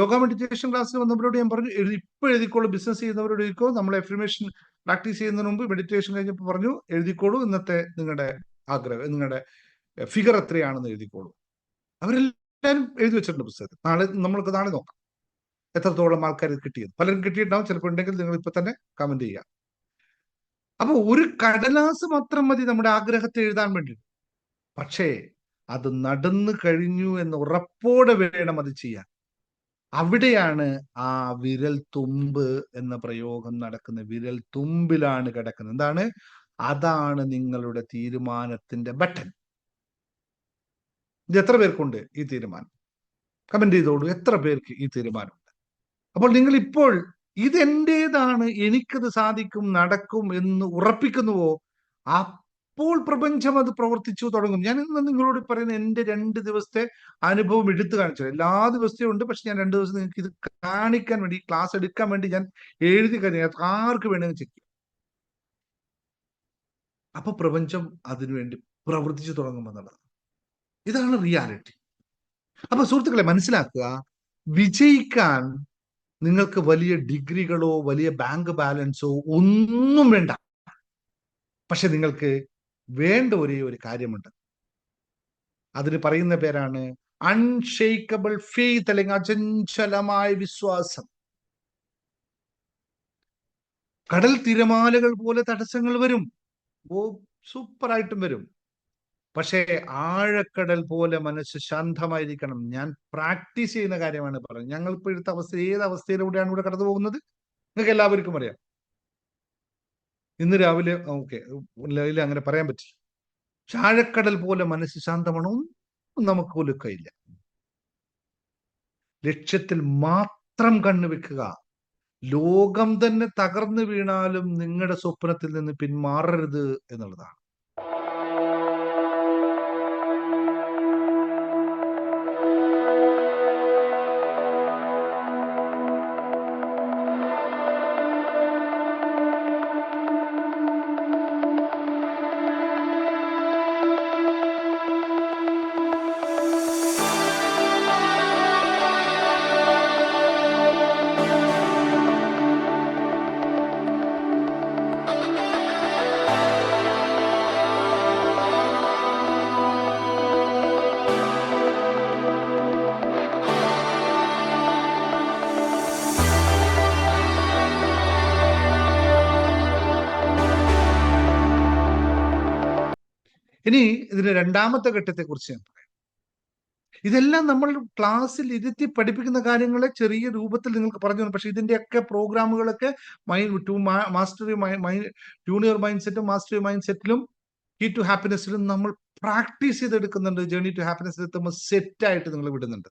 യോഗ മെഡിറ്റേഷൻ ക്ലാസ്സിൽ വന്നവരോട് ഞാൻ പറഞ്ഞു, ഇപ്പൊ എഴുതിക്കോളൂ, ബിസിനസ് ചെയ്യുന്നവരോട് എഴുതിക്കോ. നമ്മൾ എഫർമേഷൻ പ്രാക്ടീസ് ചെയ്യുന്നതിന് മുമ്പ് മെഡിറ്റേഷൻ കഴിഞ്ഞപ്പോൾ പറഞ്ഞു, എഴുതിക്കോളൂ ഇന്നത്തെ നിങ്ങളുടെ ആഗ്രഹം, നിങ്ങളുടെ ഫിഗർ എത്രയാണെന്ന് എഴുതിക്കോളൂ. അവരെല്ലാവരും എഴുതി വെച്ചിട്ടുണ്ട് പുസ്തകത്തിൽ. നമ്മൾക്ക് നാളെ നോക്കാം എത്രത്തോളം ആൾക്കാർ കിട്ടിയത്. പലരും കിട്ടിയിട്ടുണ്ടാവും, ചിലപ്പോൾ ഉണ്ടെങ്കിൽ നിങ്ങൾ ഇപ്പൊ തന്നെ കമന്റ് ചെയ്യുക. അപ്പൊ ഒരു കടലാസ് മാത്രം മതി നമ്മുടെ ആഗ്രഹത്തെ എഴുതാൻ വേണ്ടി. പക്ഷേ അത് നടന്നു കഴിഞ്ഞു എന്ന് ഉറപ്പോടെ വേണം അത് ചെയ്യാൻ. അവിടെയാണ് ആ വിരൽ തുമ്പ് എന്ന പ്രയോഗം നടക്കുന്നത്. വിരൽ തുമ്പിലാണ് കിടക്കുന്നത്. എന്താണ്? അതാണ് നിങ്ങളുടെ തീരുമാനത്തിന്റെ ബട്ടൺ. ഇത് എത്ര പേർക്കുണ്ട് ഈ തീരുമാനം? കമന്റ് ചെയ്തോളൂ, എത്ര പേർക്ക് ഈ തീരുമാനമുണ്ട്? അപ്പോൾ നിങ്ങൾ ഇപ്പോൾ ഇതെന്റേതാണ്, എനിക്കത് സാധിക്കും, നടക്കും എന്ന് ഉറപ്പിക്കുന്നുവോ, അപ്പോൾ പ്രപഞ്ചം അത് പ്രവർത്തിച്ചു തുടങ്ങും. ഞാൻ ഇന്ന് നിങ്ങളോട് പറയുന്ന എൻ്റെ 2 ദിവസത്തെ അനുഭവം എടുത്തു കാണിച്ചു. എല്ലാ ദിവസത്തെയും ഉണ്ട്, പക്ഷെ ഞാൻ 2 ദിവസം നിങ്ങൾക്ക് ഇത് കാണിക്കാൻ വേണ്ടി, ക്ലാസ് എടുക്കാൻ വേണ്ടി ഞാൻ എഴുതി കഴിഞ്ഞാൽ ആർക്ക് വേണമെങ്കിൽ ചെക്ക് ചെയ്യും. അപ്പൊ പ്രപഞ്ചം അതിനുവേണ്ടി പ്രവർത്തിച്ചു തുടങ്ങുമെന്നുള്ളത്, ഇതാണ് റിയാലിറ്റി. അപ്പൊ സുഹൃത്തുക്കളെ, മനസ്സിലാക്കുക, വിജയിക്കാൻ നിങ്ങൾക്ക് വലിയ ഡിഗ്രികളോ വലിയ ബാങ്ക് ബാലൻസോ ഒന്നും വേണ്ട. പക്ഷെ നിങ്ങൾക്ക് വേണ്ട ഒരേ ഒരു കാര്യമുണ്ട്. അതിന് പറയുന്ന പേരാണ് അൺഷേക്കബിൾ ഫെയ്ത്ത്, അല്ലെങ്കിൽ അചഞ്ചലമായ വിശ്വാസം. കടൽ തിരമാലകൾ പോലെ തടസ്സങ്ങൾ വരും, സൂപ്പറായിട്ടും വരും. പക്ഷേ ആഴക്കടൽ പോലെ മനസ്സ് ശാന്തമായിരിക്കണം. ഞാൻ പ്രാക്ടീസ് ചെയ്യുന്ന കാര്യമാണ് പറയുന്നത്. ഞങ്ങൾ ഇപ്പോഴത്തെ അവസ്ഥ, ഏത് അവസ്ഥയിലൂടെയാണ് ഇവിടെ കടന്നു പോകുന്നത് നിങ്ങൾക്ക് എല്ലാവർക്കും അറിയാം. ഇന്ന് രാവിലെ ഓക്കെ അങ്ങനെ പറയാൻ പറ്റില്ല. ആഴക്കടൽ പോലെ മനസ്സ് ശാന്തമാണോ നമുക്ക് കൊലുക്കയില്ല. ലക്ഷ്യത്തിൽ മാത്രം കണ്ണുവെക്കുക. ലോകം തന്നെ തകർന്നു വീണാലും നിങ്ങളുടെ സ്വപ്നത്തിൽ നിന്ന് പിന്മാറരുത് എന്നുള്ളതാണ്. ഇനി ഇതിന്റെ രണ്ടാമത്തെ ഘട്ടത്തെ കുറിച്ച് ഞാൻ പറയാം. ഇതെല്ലാം നമ്മൾ ക്ലാസ്സിൽ ഇരുത്തി പഠിപ്പിക്കുന്ന കാര്യങ്ങളെ ചെറിയ രൂപത്തിൽ നിങ്ങൾക്ക് പറഞ്ഞു. പക്ഷെ ഇതിന്റെയൊക്കെ പ്രോഗ്രാമുകളൊക്കെ ജൂനിയർ മൈൻഡ് സെറ്റും മാസ്റ്ററി മൈൻഡ് സെറ്റിലും കീ ടു ഹാപ്പിനെസ്സിലും നമ്മൾ പ്രാക്ടീസ് ചെയ്തെടുക്കുന്നുണ്ട്. ജേർണി ടു ഹാപ്പിനെസ് എത്തുമ്പോൾ സെറ്റ് ആയിട്ട് നിങ്ങൾ വിടുന്നുണ്ട്.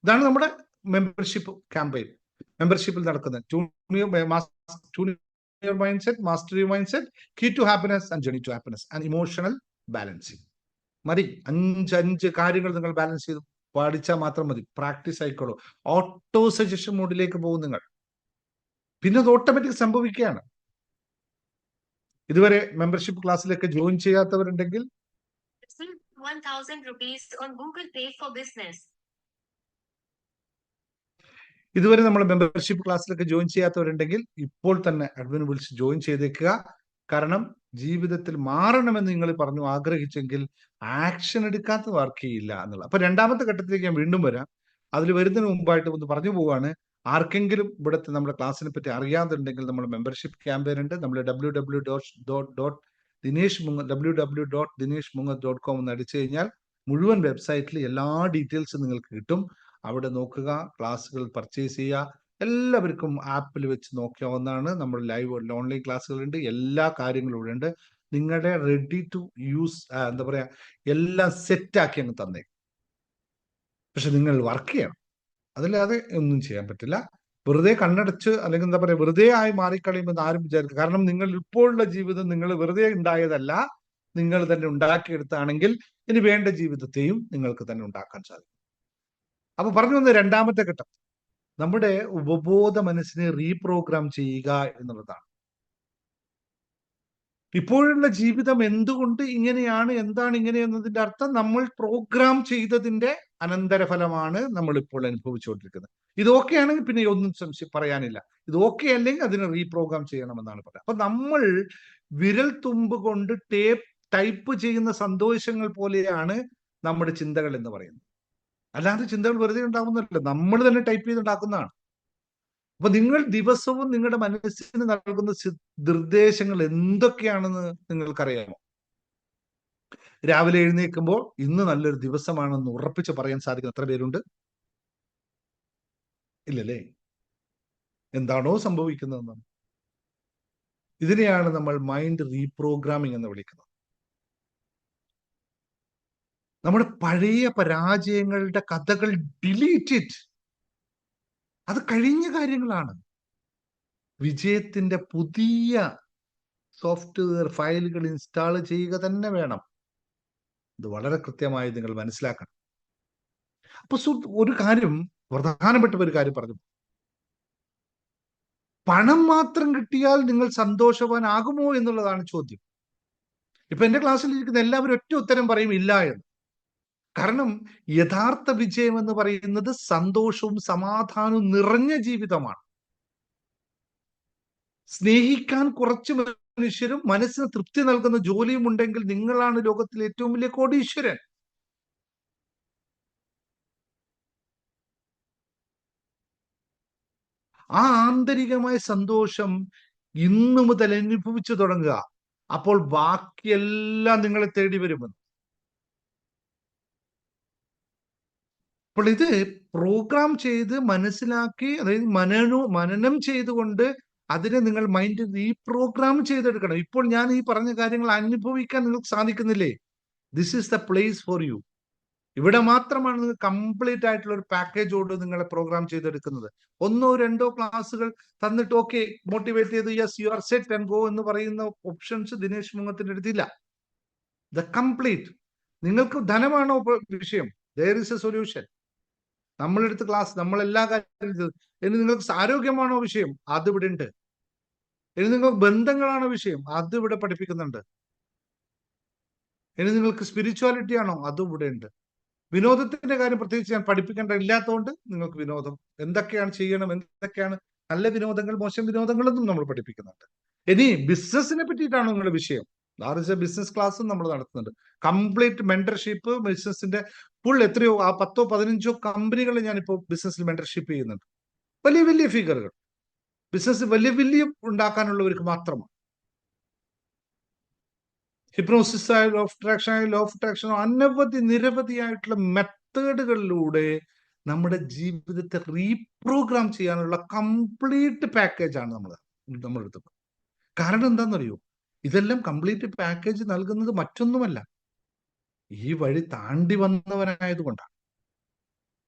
ഇതാണ് നമ്മുടെ മെമ്പർഷിപ്പ് ക്യാമ്പയിൻ. മെമ്പർഷിപ്പിൽ നടക്കുന്നത് junior mind set, mastery mind set, key to happiness and journey to happiness and emotional balancing. മതി, 5 കാര്യങ്ങൾ നിങ്ങൾ ബാലൻസ് ചെയ്ത് പഠിച്ചാൽ മാത്രം മതി. പ്രാക്ടീസ് ആയിക്കോളൂ. ഓട്ടോ സജഷൻ മോഡിലേക്ക് പോകും നിങ്ങൾ. പിന്നെ അത് ഓട്ടോമാറ്റിക് സംഭവിക്കുകയാണ്. ഇതുവരെ മെമ്പർഷിപ്പ് ക്ലാസ്സിലേക്ക് ജോയിൻ ചെയ്യാത്തവരുണ്ടെങ്കിൽ ഇതുവരെ നമ്മൾ മെമ്പർഷിപ്പ് ക്ലാസ്സിലേക്ക് ജോയിൻ ചെയ്യാത്തവരുണ്ടെങ്കിൽ ഇപ്പോൾ തന്നെ അഡ്മിനെ വിളിച്ച് ജോയിൻ ചെയ്തേക്കുക. കാരണം ജീവിതത്തിൽ മാറണമെന്ന് നിങ്ങൾ പറഞ്ഞു ആഗ്രഹിച്ചെങ്കിൽ ആക്ഷൻ എടുക്കാത്ത വർക്ക് ചെയ്യില്ല എന്നുള്ള. അപ്പൊ രണ്ടാമത്തെ ഘട്ടത്തിലേക്ക് ഞാൻ വീണ്ടും വരാം. അതിൽ വരുന്നതിന് മുമ്പായിട്ട് ഒന്ന് പറഞ്ഞു പോവാണ്, ആർക്കെങ്കിലും ഇവിടുത്തെ നമ്മുടെ ക്ലാസ്സിനെ പറ്റി അറിയാതുണ്ടെങ്കിൽ നമ്മൾ മെമ്പർഷിപ്പ് ക്യാമ്പയിൻ ഉണ്ട്. നമ്മൾ www.dineshmungath.com എന്ന് അടിച്ചു കഴിഞ്ഞാൽ മുഴുവൻ വെബ്സൈറ്റിൽ എല്ലാ ഡീറ്റെയിൽസും നിങ്ങൾക്ക് കിട്ടും. അവിടെ നോക്കുക, ക്ലാസ്സുകൾ പർച്ചേസ് ചെയ്യുക. എല്ലാവർക്കും ആപ്പിൽ വെച്ച് നോക്കാവുന്നതാണ്. നമ്മൾ ലൈവ് ഓൺലൈൻ ക്ലാസ്സുകളുണ്ട്, എല്ലാ കാര്യങ്ങളും ഇവിടെ ഉണ്ട്. നിങ്ങളുടെ റെഡി ടു യൂസ്, എന്താ പറയാ, എല്ലാം സെറ്റാക്കി അങ്ങ് തന്നേ. പക്ഷെ നിങ്ങൾ വർക്ക് ചെയ്യണം, അതില്ലാതെ ഒന്നും ചെയ്യാൻ പറ്റില്ല. വെറുതെ കണ്ണടച്ച് അല്ലെങ്കിൽ എന്താ പറയാ വെറുതെ ആയി മാറിക്കളയുമെന്ന് ആരും വിചാരിക്കും. കാരണം നിങ്ങൾ ഇപ്പോഴുള്ള ജീവിതം നിങ്ങൾ വെറുതെ ഉണ്ടായതല്ല, നിങ്ങൾ തന്നെ ഉണ്ടാക്കിയെടുത്താണെങ്കിൽ ഇനി വേണ്ട ജീവിതത്തെയും നിങ്ങൾക്ക് തന്നെ ഉണ്ടാക്കാൻ സാധിക്കും. അപ്പൊ പറഞ്ഞു വന്ന രണ്ടാമത്തെ ഘട്ടം നമ്മുടെ ഉപബോധ മനസ്സിനെ റീപ്രോഗ്രാം ചെയ്യുക എന്നുള്ളതാണ്. ഇപ്പോഴുള്ള ജീവിതം എന്തുകൊണ്ട് ഇങ്ങനെയാണ്, എന്താണ് ഇങ്ങനെ എന്നതിന്റെ അർത്ഥം നമ്മൾ പ്രോഗ്രാം ചെയ്തതിന്റെ അനന്തരഫലമാണ് നമ്മൾ ഇപ്പോൾ അനുഭവിച്ചുകൊണ്ടിരിക്കുന്നത്. ഇത് ഓക്കെ ആണെങ്കിൽ പിന്നെ ഒന്നും പറയാനില്ല. ഇത് ഓക്കെ അല്ലെങ്കിൽ അതിനെ റീപ്രോഗ്രാം ചെയ്യണമെന്നാണ് പറയുന്നത്. അപ്പൊ നമ്മൾ വിരൽ തുമ്പ് കൊണ്ട് ടൈപ്പ് ചെയ്യുന്ന സന്തോഷങ്ങൾ പോലെയാണ് നമ്മുടെ ചിന്തകൾ എന്ന് പറയുന്നത്. അല്ലാതെ ചിന്തകൾ വെറുതെ ഉണ്ടാവുന്നതല്ല, നമ്മൾ തന്നെ ടൈപ്പ് ചെയ്തുണ്ടാക്കുന്നതാണ്. അപ്പൊ നിങ്ങൾ ദിവസവും നിങ്ങളുടെ മനസ്സിന് നൽകുന്ന നിർദ്ദേശങ്ങൾ എന്തൊക്കെയാണെന്ന് നിങ്ങൾക്കറിയാമോ? രാവിലെ എഴുന്നേൽക്കുമ്പോൾ ഇന്ന് നല്ലൊരു ദിവസമാണെന്ന് ഉറപ്പിച്ച് പറയാൻ സാധിക്കുന്ന എത്ര പേരുണ്ട്? ഇല്ലല്ലേ? എന്താണോ സംഭവിക്കുന്നതെന്നാണ്. ഇതിനെയാണ് നമ്മൾ മൈൻഡ് റീപ്രോഗ്രാമിംഗ് എന്ന് വിളിക്കുന്നത്. നമ്മുടെ പഴയ പരാജയങ്ങളുടെ കഥകൾ ഡിലീറ്റ് ഇറ്റ്. അത് കഴിഞ്ഞ കാര്യങ്ങളാണ്. വിജയത്തിന്റെ പുതിയ സോഫ്റ്റ്വെയർ ഫയലുകൾ ഇൻസ്റ്റാൾ ചെയ്യുക തന്നെ വേണം. ഇത് വളരെ കൃത്യമായി നിങ്ങൾ മനസ്സിലാക്കണം. അപ്പൊ ഒരു കാര്യം, പ്രധാനപ്പെട്ട ഒരു കാര്യം പറഞ്ഞു, പണം മാത്രം കിട്ടിയാൽ നിങ്ങൾ സന്തോഷവാനാകുമോ എന്നുള്ളതാണ് ചോദ്യം. ഇപ്പൊ എന്റെ ക്ലാസ്സിൽ ഇരിക്കുന്ന എല്ലാവരും ഒറ്റ ഉത്തരം പറയും, ഇല്ല എന്ന്. കാരണം യഥാർത്ഥ വിജയം എന്ന് പറയുന്നത് സന്തോഷവും സമാധാനവും നിറഞ്ഞ ജീവിതമാണ്. സ്നേഹിക്കാൻ കുറച്ച് മനുഷ്യരും മനസ്സിന് തൃപ്തി നൽകുന്ന ജോലിയും ഉണ്ടെങ്കിൽ നിങ്ങളാണ് ലോകത്തിലെ ഏറ്റവും വലിയ കോടീശ്വരൻ. ആ ആന്തരികമായ സന്തോഷം ഇന്നു മുതൽ അനുഭവിച്ചു തുടങ്ങുക. അപ്പോൾ ബാക്കിയെല്ലാം നിങ്ങളെ തേടി വരുമെന്ന്. അപ്പോൾ ഇത് പ്രോഗ്രാം ചെയ്ത് മനസ്സിലാക്കി, അതായത് മനനം ചെയ്തുകൊണ്ട് അതിനെ നിങ്ങൾ മൈൻഡ് റീപ്രോഗ്രാം ചെയ്തെടുക്കണം. ഇപ്പോൾ ഞാൻ ഈ പറഞ്ഞ കാര്യങ്ങൾ അനുഭവിക്കാൻ നിങ്ങൾക്ക് സാധിക്കുന്നില്ലേ? This is the place for you. ഇവിടെ മാത്രമാണ് നിങ്ങൾ കംപ്ലീറ്റ് ആയിട്ടുള്ള ഒരു പാക്കേജോട് നിങ്ങളെ പ്രോഗ്രാം ചെയ്തെടുക്കുന്നത്. 1-2 ക്ലാസ്സുകൾ തന്നിട്ട് ഓക്കെ മോട്ടിവേറ്റ് ചെയ്ത് yes you are set and go എന്ന് പറയുന്ന ഓപ്ഷൻസ് ദിനേശ് മുങ്ങത്തിന്റെ അടുത്തില്ല. The complete. നിങ്ങൾക്ക് ധനമാണോ വിഷയം? There is A solution. നമ്മളെടുത്ത് ക്ലാസ്, നമ്മൾ എല്ലാ കാര്യവും. ഇനി നിങ്ങൾക്ക് ആരോഗ്യമാണോ വിഷയം? അത് ഇവിടെ ഉണ്ട്. ഇനി നിങ്ങൾക്ക് ബന്ധങ്ങളാണോ വിഷയം? അത് ഇവിടെ പഠിപ്പിക്കുന്നുണ്ട്. ഇനി നിങ്ങൾക്ക് സ്പിരിച്വാലിറ്റി ആണോ? അതും ഇവിടെ ഉണ്ട്. വിനോദത്തിന്റെ കാര്യം പ്രത്യേകിച്ച് ഞാൻ പഠിപ്പിക്കേണ്ട ഇല്ലാത്തതുകൊണ്ട് നിങ്ങൾക്ക് വിനോദം എന്തൊക്കെയാണ് ചെയ്യണം, എന്തൊക്കെയാണ് നല്ല വിനോദങ്ങൾ, മോശം വിനോദങ്ങളൊന്നും നമ്മൾ പഠിപ്പിക്കുന്നുണ്ട്. ഇനി ബിസിനസിനെ പറ്റിയിട്ടാണോ നിങ്ങളുടെ വിഷയം? ബിസിനസ് ക്ലാസ്സും നമ്മൾ നടത്തുന്നുണ്ട്. കംപ്ലീറ്റ് മെന്റർഷിപ്പ് ബിസിനസിന്റെ ഫുൾ എത്രയോ 10-15 കമ്പനികൾ ഞാനിപ്പോ ബിസിനസ്സിൽ മെന്റർഷിപ്പ് ചെയ്യുന്നുണ്ട്. വലിയ വലിയ ഫിഗറുകൾ ബിസിനസ് വലിയ വലിയ ഉണ്ടാക്കാനുള്ളവർക്ക് മാത്രമാണ്. ഹിപ്നോസിസ് ആയ ലോ ഓഫ് അട്രാക്ഷനോ അനവധി നിരവധിയായിട്ടുള്ള മെത്തേഡുകളിലൂടെ നമ്മുടെ ജീവിതത്തെ റീപ്രോഗ്രാം ചെയ്യാനുള്ള കംപ്ലീറ്റ് പാക്കേജാണ് നമ്മൾ എടുത്തത്. കാരണം എന്താണെന്നറിയോ? ഇതെല്ലാം കംപ്ലീറ്റ് പാക്കേജ് നൽകുന്നത് മറ്റൊന്നുമല്ല, ഈ വഴി താണ്ടി വന്നവനായതുകൊണ്ടാണ്.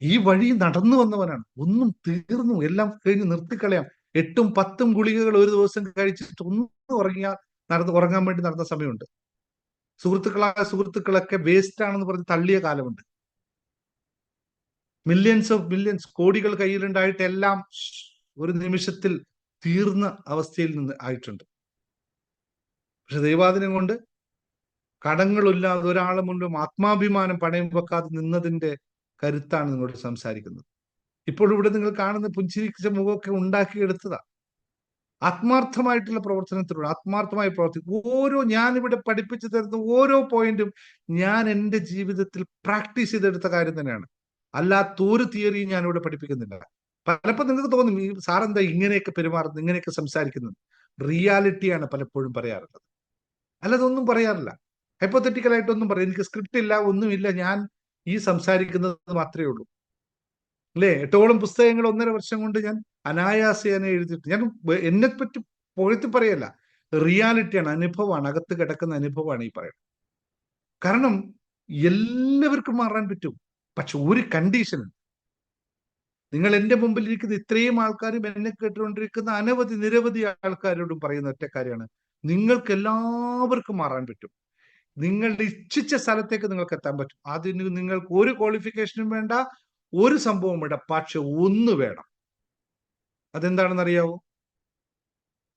ഈ വഴി നടന്നു വന്നവനാണ്. ഒന്നും തീർന്നു, എല്ലാം കഴിഞ്ഞ് നിർത്തിക്കളയാം. 8-10 ഗുളികകൾ ഒരു ദിവസം കഴിച്ചിട്ട് ഒന്ന് ഉറങ്ങാൻ വേണ്ടി നടന്ന സമയമുണ്ട്. സുഹൃത്തുക്കളൊക്കെ വേസ്റ്റ് ആണെന്ന് പറഞ്ഞ് തള്ളിയ കാലമുണ്ട്. മില്യൺസ് കോടികൾ കയ്യിലുണ്ടായിട്ട് എല്ലാം ഒരു നിമിഷത്തിൽ തീർന്ന അവസ്ഥയിൽ നിന്ന് ആയിട്ടുണ്ട്. പക്ഷെ ദൈവാദിനം കൊണ്ട് കടങ്ങളില്ലാതെ ഒരാളെ മുൻപും ആത്മാഭിമാനം പണയം വെക്കാതെ നിന്നതിന്റെ കരുത്താണ് നിങ്ങളോട് സംസാരിക്കുന്നത്. ഇപ്പോൾ ഇവിടെ നിങ്ങൾ കാണുന്ന പുഞ്ചിരിച്ച മുഖമൊക്കെ ഉണ്ടാക്കിയെടുത്തതാ. ആത്മാർത്ഥമായിട്ടുള്ള പ്രവർത്തനത്തിലൂടെ ആത്മാർത്ഥമായി പ്രവർത്തിക്കും. ഞാനിവിടെ പഠിപ്പിച്ചു തരുന്ന ഓരോ പോയിന്റും ഞാൻ എൻ്റെ ജീവിതത്തിൽ പ്രാക്ടീസ് ചെയ്തെടുത്ത കാര്യം തന്നെയാണ്. അല്ലാത്തൊരു തിയറിയും ഞാനിവിടെ പഠിപ്പിക്കുന്നില്ല. പലപ്പോൾ നിങ്ങൾക്ക് തോന്നും ഈ സാറെന്താ ഇങ്ങനെയൊക്കെ പെരുമാറുന്നത്, ഇങ്ങനെയൊക്കെ സംസാരിക്കുന്നത്. റിയാലിറ്റിയാണ് പലപ്പോഴും പറയാറുള്ളത്, അല്ലാതെ ഒന്നും പറയാറില്ല. ഹൈപ്പോത്തറ്റിക്കലായിട്ടൊന്നും പറയാം. എനിക്ക് സ്ക്രിപ്റ്റ് ഇല്ല, ഒന്നുമില്ല, ഞാൻ ഈ സംസാരിക്കുന്നത് മാത്രമേ ഉള്ളൂ. അല്ലേ? 8ഓളം പുസ്തകങ്ങൾ 1.5 വർഷം കൊണ്ട് ഞാൻ അനായാസേന എഴുതിയിട്ട്, ഞാൻ എന്നെ പറ്റി പുകഴ്ത്തി പറയല്ല, റിയാലിറ്റിയാണ്, അനുഭവമാണ്, അകത്ത് കിടക്കുന്ന അനുഭവമാണ് ഈ പറയുന്നത്. കാരണം എല്ലാവർക്കും മാറാൻ പറ്റും, പക്ഷെ ഒരു കണ്ടീഷൻ. നിങ്ങൾ എന്റെ മുമ്പിൽ ഇരിക്കുന്ന ഇത്രയും ആൾക്കാരും എന്നെ കേട്ടുകൊണ്ടിരിക്കുന്ന അനവധി നിരവധി ആൾക്കാരോടും പറയുന്ന ഒറ്റ കാര്യമാണ്, നിങ്ങൾക്ക് എല്ലാവർക്കും മാറാൻ പറ്റും. നിങ്ങളുടെ ഇച്ഛിച്ച സ്ഥലത്തേക്ക് നിങ്ങൾക്ക് എത്താൻ പറ്റും. അതിന് നിങ്ങൾക്ക് ഒരു ക്വാളിഫിക്കേഷനും വേണ്ട, ഒരു സംഭവം വേണ്ട, പക്ഷെ ഒന്ന് വേണം. അതെന്താണെന്ന് അറിയാവോ?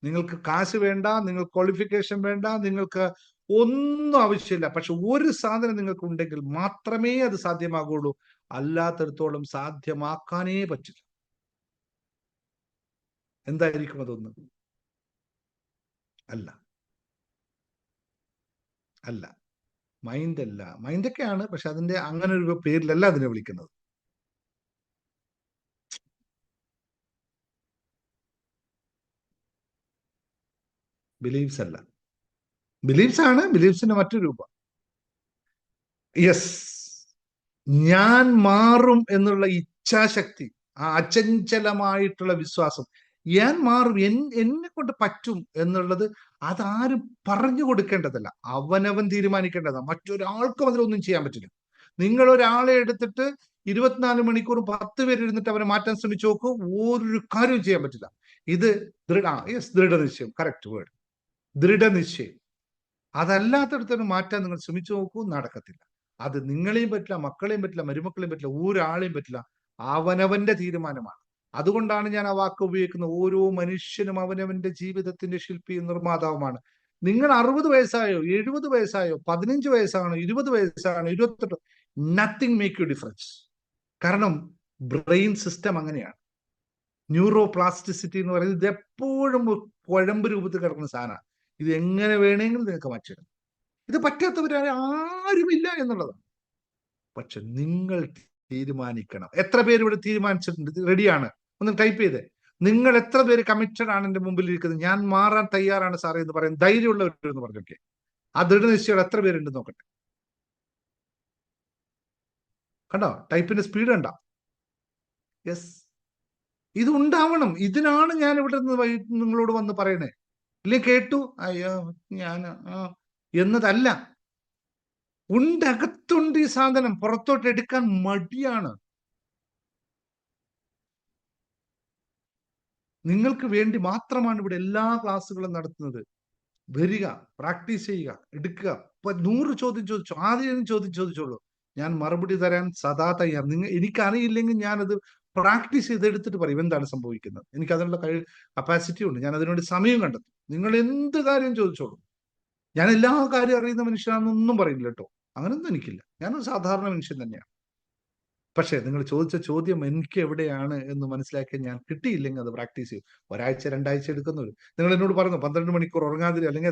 നിങ്ങൾക്ക് കാശ് വേണ്ട, നിങ്ങൾക്ക് ക്വാളിഫിക്കേഷൻ വേണ്ട, നിങ്ങൾക്ക് ഒന്നും ആവശ്യമില്ല. പക്ഷെ ഒരു സാധനം നിങ്ങൾക്ക് ഉണ്ടെങ്കിൽ മാത്രമേ അത് സാധ്യമാകുള്ളൂ. അല്ലാത്തടത്തോളം സാധ്യമാക്കാനേ പറ്റില്ല. എന്തായിരിക്കും അതൊന്ന്? അല്ല അല്ല മൈൻഡ് അല്ല. മൈൻഡൊക്കെയാണ്, പക്ഷെ അതിന്റെ അങ്ങനെ ഒരു പേരിലല്ല അതിനെ വിളിക്കുന്നത്. ബിലീഫ്സ് അല്ല. ബിലീഫ്സ് ആണ്, ബിലീഫ്സിന്റെ മറ്റൊരു രൂപം. യെസ്, ഞാൻ മാറും എന്നുള്ള ഇച്ഛാശക്തി, ആ അചഞ്ചലമായിട്ടുള്ള വിശ്വാസം, ഞാൻ മാറും, എന്നെ കൊണ്ട് പറ്റും എന്നുള്ളത് അതാരും പറഞ്ഞു കൊടുക്കേണ്ടതല്ല, അവനവൻ തീരുമാനിക്കേണ്ടതാണ്. മറ്റൊരാൾക്കും അതിലൊന്നും ചെയ്യാൻ പറ്റില്ല. നിങ്ങൾ ഒരാളെ എടുത്തിട്ട് 24 മണിക്കൂർ 10 പേര് ഇരുന്നിട്ട് അവനെ മാറ്റാൻ ശ്രമിച്ചു നോക്കൂ, ഒരു കാര്യവും ചെയ്യാൻ പറ്റില്ല. ഇത് ദൃഢനിശ്ചയം, കറക്റ്റ് വേർഡ്, ദൃഢനിശ്ചയം. അതല്ലാത്തടത്തൊന്ന് മാറ്റാൻ നിങ്ങൾ ശ്രമിച്ചു നോക്കൂ, നടക്കത്തില്ല. അത് നിങ്ങളെയും പറ്റില്ല, മക്കളെയും പറ്റില്ല, മരുമക്കളെയും പറ്റില്ല, ഒരാളെയും പറ്റില്ല. അവനവന്റെ തീരുമാനമാണ്. അതുകൊണ്ടാണ് ഞാൻ ആ വാക്ക് ഉപയോഗിക്കുന്നത്. ഓരോ മനുഷ്യനും അവനവന്റെ ജീവിതത്തിന്റെ ശില്പിയും നിർമ്മാതാവുമാണ്. നിങ്ങൾ 60 വയസ്സായോ, 70 വയസ്സായോ, 15 വയസ്സാണോ, 20 വയസ്സാണോ, 28, നത്തിങ് മേക്ക് യു ഡിഫറൻസ്. കാരണം ബ്രെയിൻ സിസ്റ്റം അങ്ങനെയാണ്. ന്യൂറോ പ്ലാസ്റ്റിസിറ്റി എന്ന് പറയുന്നത് ഇത് എപ്പോഴും കുഴമ്പ് രൂപത്തിൽ കിടക്കുന്ന സാധനമാണ്. ഇത് എങ്ങനെ വേണമെങ്കിലും നിങ്ങൾക്ക് മാറ്റിയിടാം. ഇത് പറ്റാത്തവരാരെ ആരുമില്ല എന്നുള്ളതാണ്. പക്ഷെ നിങ്ങൾ തീരുമാനിക്കണം. എത്ര പേര് ഇവിടെ തീരുമാനിച്ചിട്ടുണ്ട്, റെഡിയാണ്? ഒന്ന് ടൈപ്പ് ചെയ്തേ. നിങ്ങൾ എത്ര പേര് കമ്മിറ്റഡ് ആണ് എന്റെ മുമ്പിൽ ഇരിക്കുന്നത്? ഞാൻ മാറാൻ തയ്യാറാണ് സാറേ എന്ന് പറയാൻ ധൈര്യമുള്ളവരെന്ന് പറഞ്ഞോക്കെ. ആ ദൃഢനിശ്ചയം എത്ര പേരുണ്ട് നോക്കട്ടെ. കണ്ടോ ടൈപ്പിന്റെ സ്പീഡ് കണ്ടോ? യെസ്, ഇത് ഉണ്ടാവണം. ഇതിനാണ് ഞാൻ ഇവിടെ നിന്ന് നിങ്ങളോട് വന്ന് പറയണേ. ഇല്ലേ കേട്ടു അയ്യോ ഞാൻ എന്നതല്ല. അകത്തുണ്ട് ഈ സാധനം, പുറത്തോട്ട് എടുക്കാൻ മടിയാണ്. നിങ്ങൾക്ക് വേണ്ടി മാത്രമാണ് ഇവിടെ എല്ലാ ക്ലാസ്സുകളും നടത്തുന്നത്. വരിക, പ്രാക്ടീസ് ചെയ്യുക, എടുക്കുക. 100 ചോദ്യം ചോദിച്ചോ, ആദ്യം ചോദ്യം ചോദിച്ചോളൂ, ഞാൻ മറുപടി തരാൻ സദാ തയ്യാർ. എനിക്കറിയില്ലെങ്കിൽ ഞാനത് പ്രാക്ടീസ് ചെയ്തെടുത്തിട്ട് പറയും എന്താണ് സംഭവിക്കുന്നത്. എനിക്ക് അതിനുള്ള കപ്പാസിറ്റി ഉണ്ട്, ഞാൻ അതിനുവേണ്ടി സമയം കണ്ടെത്തും. നിങ്ങൾ എന്ത് കാര്യം ചോദിച്ചോളൂ. ഞാൻ എല്ലാ കാര്യം അറിയുന്ന മനുഷ്യനാണെന്നൊന്നും പറയില്ല കേട്ടോ, അങ്ങനൊന്നും എനിക്കില്ല. ഞാനൊരു സാധാരണ മനുഷ്യൻ തന്നെയാണ്. പക്ഷേ നിങ്ങൾ ചോദിച്ച ചോദ്യം എനിക്ക് എവിടെയാണ് എന്ന് മനസ്സിലാക്കിയാൽ ഞാൻ കിട്ടിയില്ലെങ്കിൽ അത് പ്രാക്ടീസ് ചെയ്യും. 1 ആഴ്ച 2 ആഴ്ച എടുക്കുന്നവര്. നിങ്ങൾ എന്നോട് പറഞ്ഞു 12 മണിക്കൂർ ഉറങ്ങാതിരി, അല്ലെങ്കിൽ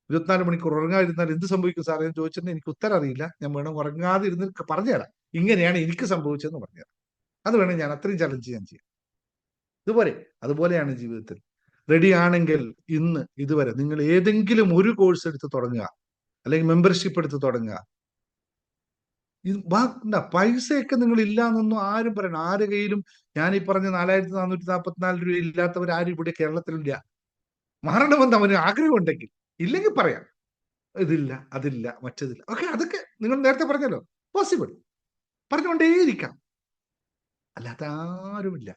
24 മണിക്കൂർ ഉറങ്ങാതിരുന്നാൽ എന്ത് സംഭവിക്കും സാറേ എന്ന് ചോദിച്ചിട്ട് എനിക്ക് ഉത്തരം അറിയില്ല. ഞാൻ വേണം ഉറങ്ങാതിരുന്ന് പറഞ്ഞുതരാം, ഇങ്ങനെയാണ് എനിക്ക് സംഭവിച്ചതെന്ന് പറഞ്ഞുതരാം. അത് വേണം, ഞാൻ അത്രയും ചലഞ്ച് ഞാൻ ചെയ്യാം. അതുപോലെയാണ് ജീവിതത്തിൽ. റെഡി ആണെങ്കിൽ ഇന്ന് ഇതുവരെ നിങ്ങൾ ഏതെങ്കിലും ഒരു കോഴ്സ് എടുത്ത് തുടങ്ങുക, അല്ലെങ്കിൽ മെമ്പർഷിപ്പ് എടുത്ത് തുടങ്ങുക. പൈസയൊക്കെ നിങ്ങൾ ഇല്ല എന്നൊന്നും ആരും പറയണം. ആരുടെ കയ്യിലും ഞാൻ ഈ പറഞ്ഞ 4444 രൂപ ഇല്ലാത്തവർ ആരും ഇവിടെ കേരളത്തിലില്ല. മാറണമെന്ന് അവന് ആഗ്രഹം ഉണ്ടെങ്കിൽ, ഇല്ലെങ്കിൽ പറയാം ഇതില്ല, അതില്ല, മറ്റതില്ല. ഓക്കെ, അതൊക്കെ നിങ്ങൾ നേരത്തെ പറഞ്ഞല്ലോ, പോസിബിൾ. പറഞ്ഞുകൊണ്ടേയിരിക്കാം. അല്ലാത്ത ആരുമില്ല.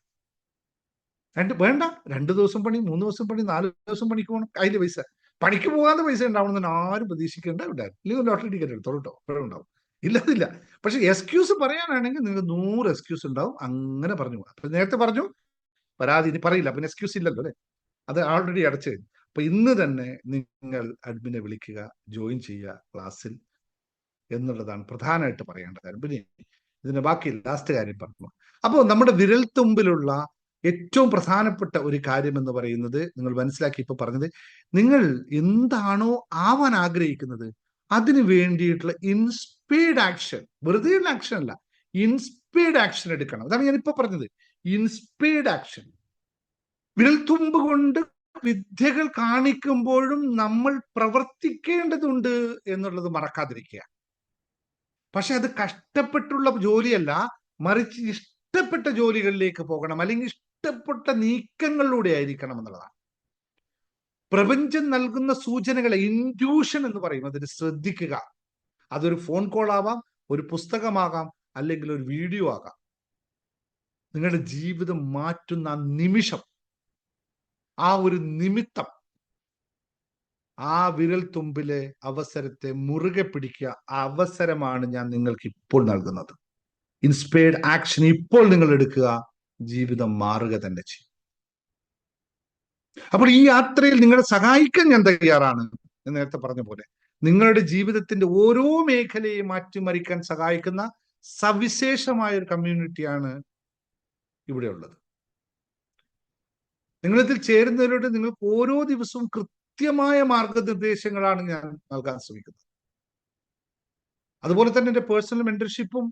വേണ്ട 2 ദിവസം പണി, 3 ദിവസം പണി, 4 ദിവസം പണിക്ക് പോകണം, അതിന്റെ പൈസ. പണിക്ക് പോകാതെ പൈസ ഉണ്ടാവണമെന്ന് ആരും പ്രതീക്ഷിക്കേണ്ട. ഉണ്ടായിരുന്നു ഇല്ലെങ്കിൽ ലോട്ടറി ടിക്കറ്റ് എടുത്തോളൂ കേട്ടോ, ഉണ്ടാവും. ഇല്ലതില്ല. പക്ഷെ എക്സ്ക്യൂസ് പറയാനാണെങ്കിൽ നിങ്ങൾക്ക് 100 എക്സ്ക്യൂസ് ഉണ്ടാവും. അങ്ങനെ പറഞ്ഞു പോകാം. അപ്പൊ നേരത്തെ പറഞ്ഞു പരാതി ഇനി പറയില്ല, പിന്നെ എക്സ്ക്യൂസ് ഇല്ലല്ലോ അല്ലെ, അത് ഓൾറെഡി അടച്ചു കഴിഞ്ഞു. അപ്പൊ ഇന്ന് തന്നെ നിങ്ങൾ അഡ്മിനെ വിളിക്കുക, ജോയിൻ ചെയ്യുക ക്ലാസ്സിൽ എന്നുള്ളതാണ് പ്രധാനമായിട്ട് പറയേണ്ട കാര്യം. പിന്നെ ഇതിന്റെ ബാക്കി ലാസ്റ്റ് കാര്യം പറഞ്ഞു. അപ്പോൾ നമ്മുടെ വിരൽത്തുമ്പിലുള്ള ഏറ്റവും പ്രധാനപ്പെട്ട ഒരു കാര്യം എന്ന് പറയുന്നത്, നിങ്ങൾ മനസ്സിലാക്കി ഇപ്പൊ പറഞ്ഞത്, നിങ്ങൾ എന്താണോ ആവാൻ ആഗ്രഹിക്കുന്നത് അതിന് വേണ്ടിയിട്ടുള്ള ഇൻസ്പയർഡ് ആക്ഷൻ, വെറുതെയുള്ള ആക്ഷൻ അല്ല, ഇൻസ്പയർഡ് ആക്ഷൻ എടുക്കണം. അതാണ് ഞാനിപ്പോ പറഞ്ഞത്, ഇൻസ്പയർഡ് ആക്ഷൻ. വിരൽത്തുമ്പ് കൊണ്ട് വിദ്യകൾ കാണിക്കുമ്പോഴും നമ്മൾ പ്രവർത്തിക്കേണ്ടതുണ്ട് എന്നുള്ളത് മറക്കാതിരിക്കുക. പക്ഷെ അത് കഷ്ടപ്പെട്ടുള്ള ജോലിയല്ല, മറിച്ച് ഇഷ്ടപ്പെട്ട ജോലികളിലേക്ക് പോകണം, അല്ലെങ്കിൽ ഇഷ്ടപ്പെട്ട നീക്കങ്ങളിലൂടെ ആയിരിക്കണം എന്നുള്ളതാണ്. പ്രപഞ്ചം നൽകുന്ന സൂചനകളെ ഇൻഡ്യൂഷൻ എന്ന് പറയും. അതിന് ശ്രദ്ധിക്കുക. അതൊരു ഫോൺ കോൾ ആവാം, ഒരു പുസ്തകമാകാം, അല്ലെങ്കിൽ ഒരു വീഡിയോ ആകാം. നിങ്ങളുടെ ജീവിതം മാറ്റുന്ന ആ നിമിഷം, ആ ഒരു നിമിത്തം, ആ വിരൽ തുമ്പിലെ അവസരത്തെ മുറുകെ പിടിക്കുക. ആ അവസരമാണ് ഞാൻ നിങ്ങൾക്ക് ഇപ്പോൾ നൽകുന്നത്. ഇൻസ്പയർഡ് ആക്ഷൻ ഇപ്പോൾ നിങ്ങൾ എടുക്കുക, ജീവിതം മാറുക തന്നെ ചെയ്യും. അപ്പോൾ ഈ യാത്രയിൽ നിങ്ങളെ സഹായിക്കാൻ ഞാൻ തയ്യാറാണ്. എന്ന് നേരത്തെ പറഞ്ഞ പോലെ നിങ്ങളുടെ ജീവിതത്തിന്റെ ഓരോ മേഖലയെയും മാറ്റിമറിക്കാൻ സഹായിക്കുന്ന സവിശേഷമായ ഒരു കമ്മ്യൂണിറ്റിയാണ് ഇവിടെ ഉള്ളത്. നിങ്ങളിതിൽ ചേരുന്നതിലൂടെ നിങ്ങൾക്ക് ഓരോ ദിവസവും കൃത്യമായ മാർഗനിർദ്ദേശങ്ങളാണ് ഞാൻ നൽകാൻ ശ്രമിക്കുന്നത്. അതുപോലെ തന്നെ എൻ്റെ പേഴ്സണൽ മെന്റർഷിപ്പും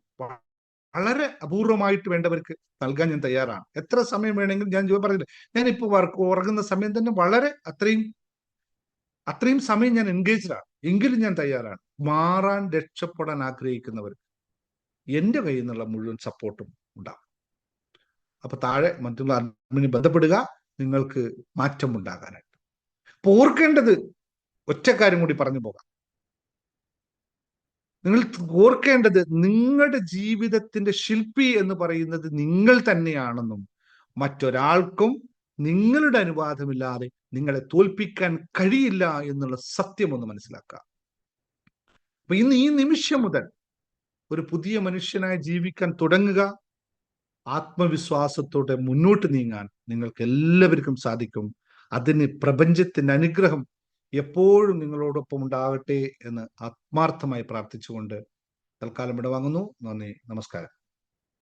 വളരെ അപൂർവമായിട്ട് വേണ്ടവർക്ക് നൽകാൻ ഞാൻ തയ്യാറാണ്. എത്ര സമയം വേണമെങ്കിലും ഞാൻ പറഞ്ഞില്ല, ഞാനിപ്പോൾ ഉറങ്ങുന്ന സമയം തന്നെ വളരെ അത്രയും സമയം ഞാൻ എൻഗേജ്ഡാണ്. എങ്കിലും ഞാൻ തയ്യാറാണ്. മാറാൻ, രക്ഷപ്പെടാൻ ആഗ്രഹിക്കുന്നവർ എൻ്റെ കയ്യിൽ നിന്നുള്ള മുഴുവൻ സപ്പോർട്ടും ഉണ്ടാകും. അപ്പൊ താഴെ മറ്റുള്ള അഡ്മിനെ ബന്ധപ്പെടുക, നിങ്ങൾക്ക് മാറ്റം ഉണ്ടാകാനായിട്ട്. അപ്പൊ ഓർക്കേണ്ടത് ഒറ്റ കാര്യം കൂടി പറഞ്ഞു പോകാം. നിങ്ങൾ ഓർക്കേണ്ടത് നിങ്ങളുടെ ജീവിതത്തിന്റെ ശില്പി എന്ന് പറയുന്നത് നിങ്ങൾ തന്നെയാണെന്നും മറ്റൊരാൾക്കും നിങ്ങളുടെ അനുവാദമില്ലാതെ നിങ്ങളെ തോൽപ്പിക്കാൻ കഴിയില്ല എന്നുള്ള സത്യം ഒന്ന് മനസ്സിലാക്കുക. അപ്പൊ ഇന്ന് ഈ നിമിഷം മുതൽ ഒരു പുതിയ മനുഷ്യനായി ജീവിക്കാൻ തുടങ്ങുക. ആത്മവിശ്വാസത്തോടെ മുന്നോട്ട് നീങ്ങാൻ നിങ്ങൾക്ക് എല്ലാവർക്കും സാധിക്കും. അതിന് പ്രപഞ്ചത്തിന്റെ അനുഗ്രഹം എപ്പോഴും നിങ്ങളോടൊപ്പം ഉണ്ടാകട്ടെ എന്ന് ആത്മാർത്ഥമായി പ്രാർത്ഥിച്ചുകൊണ്ട് തൽക്കാലം വിടവാങ്ങുന്നു. നന്ദി, നമസ്കാരം.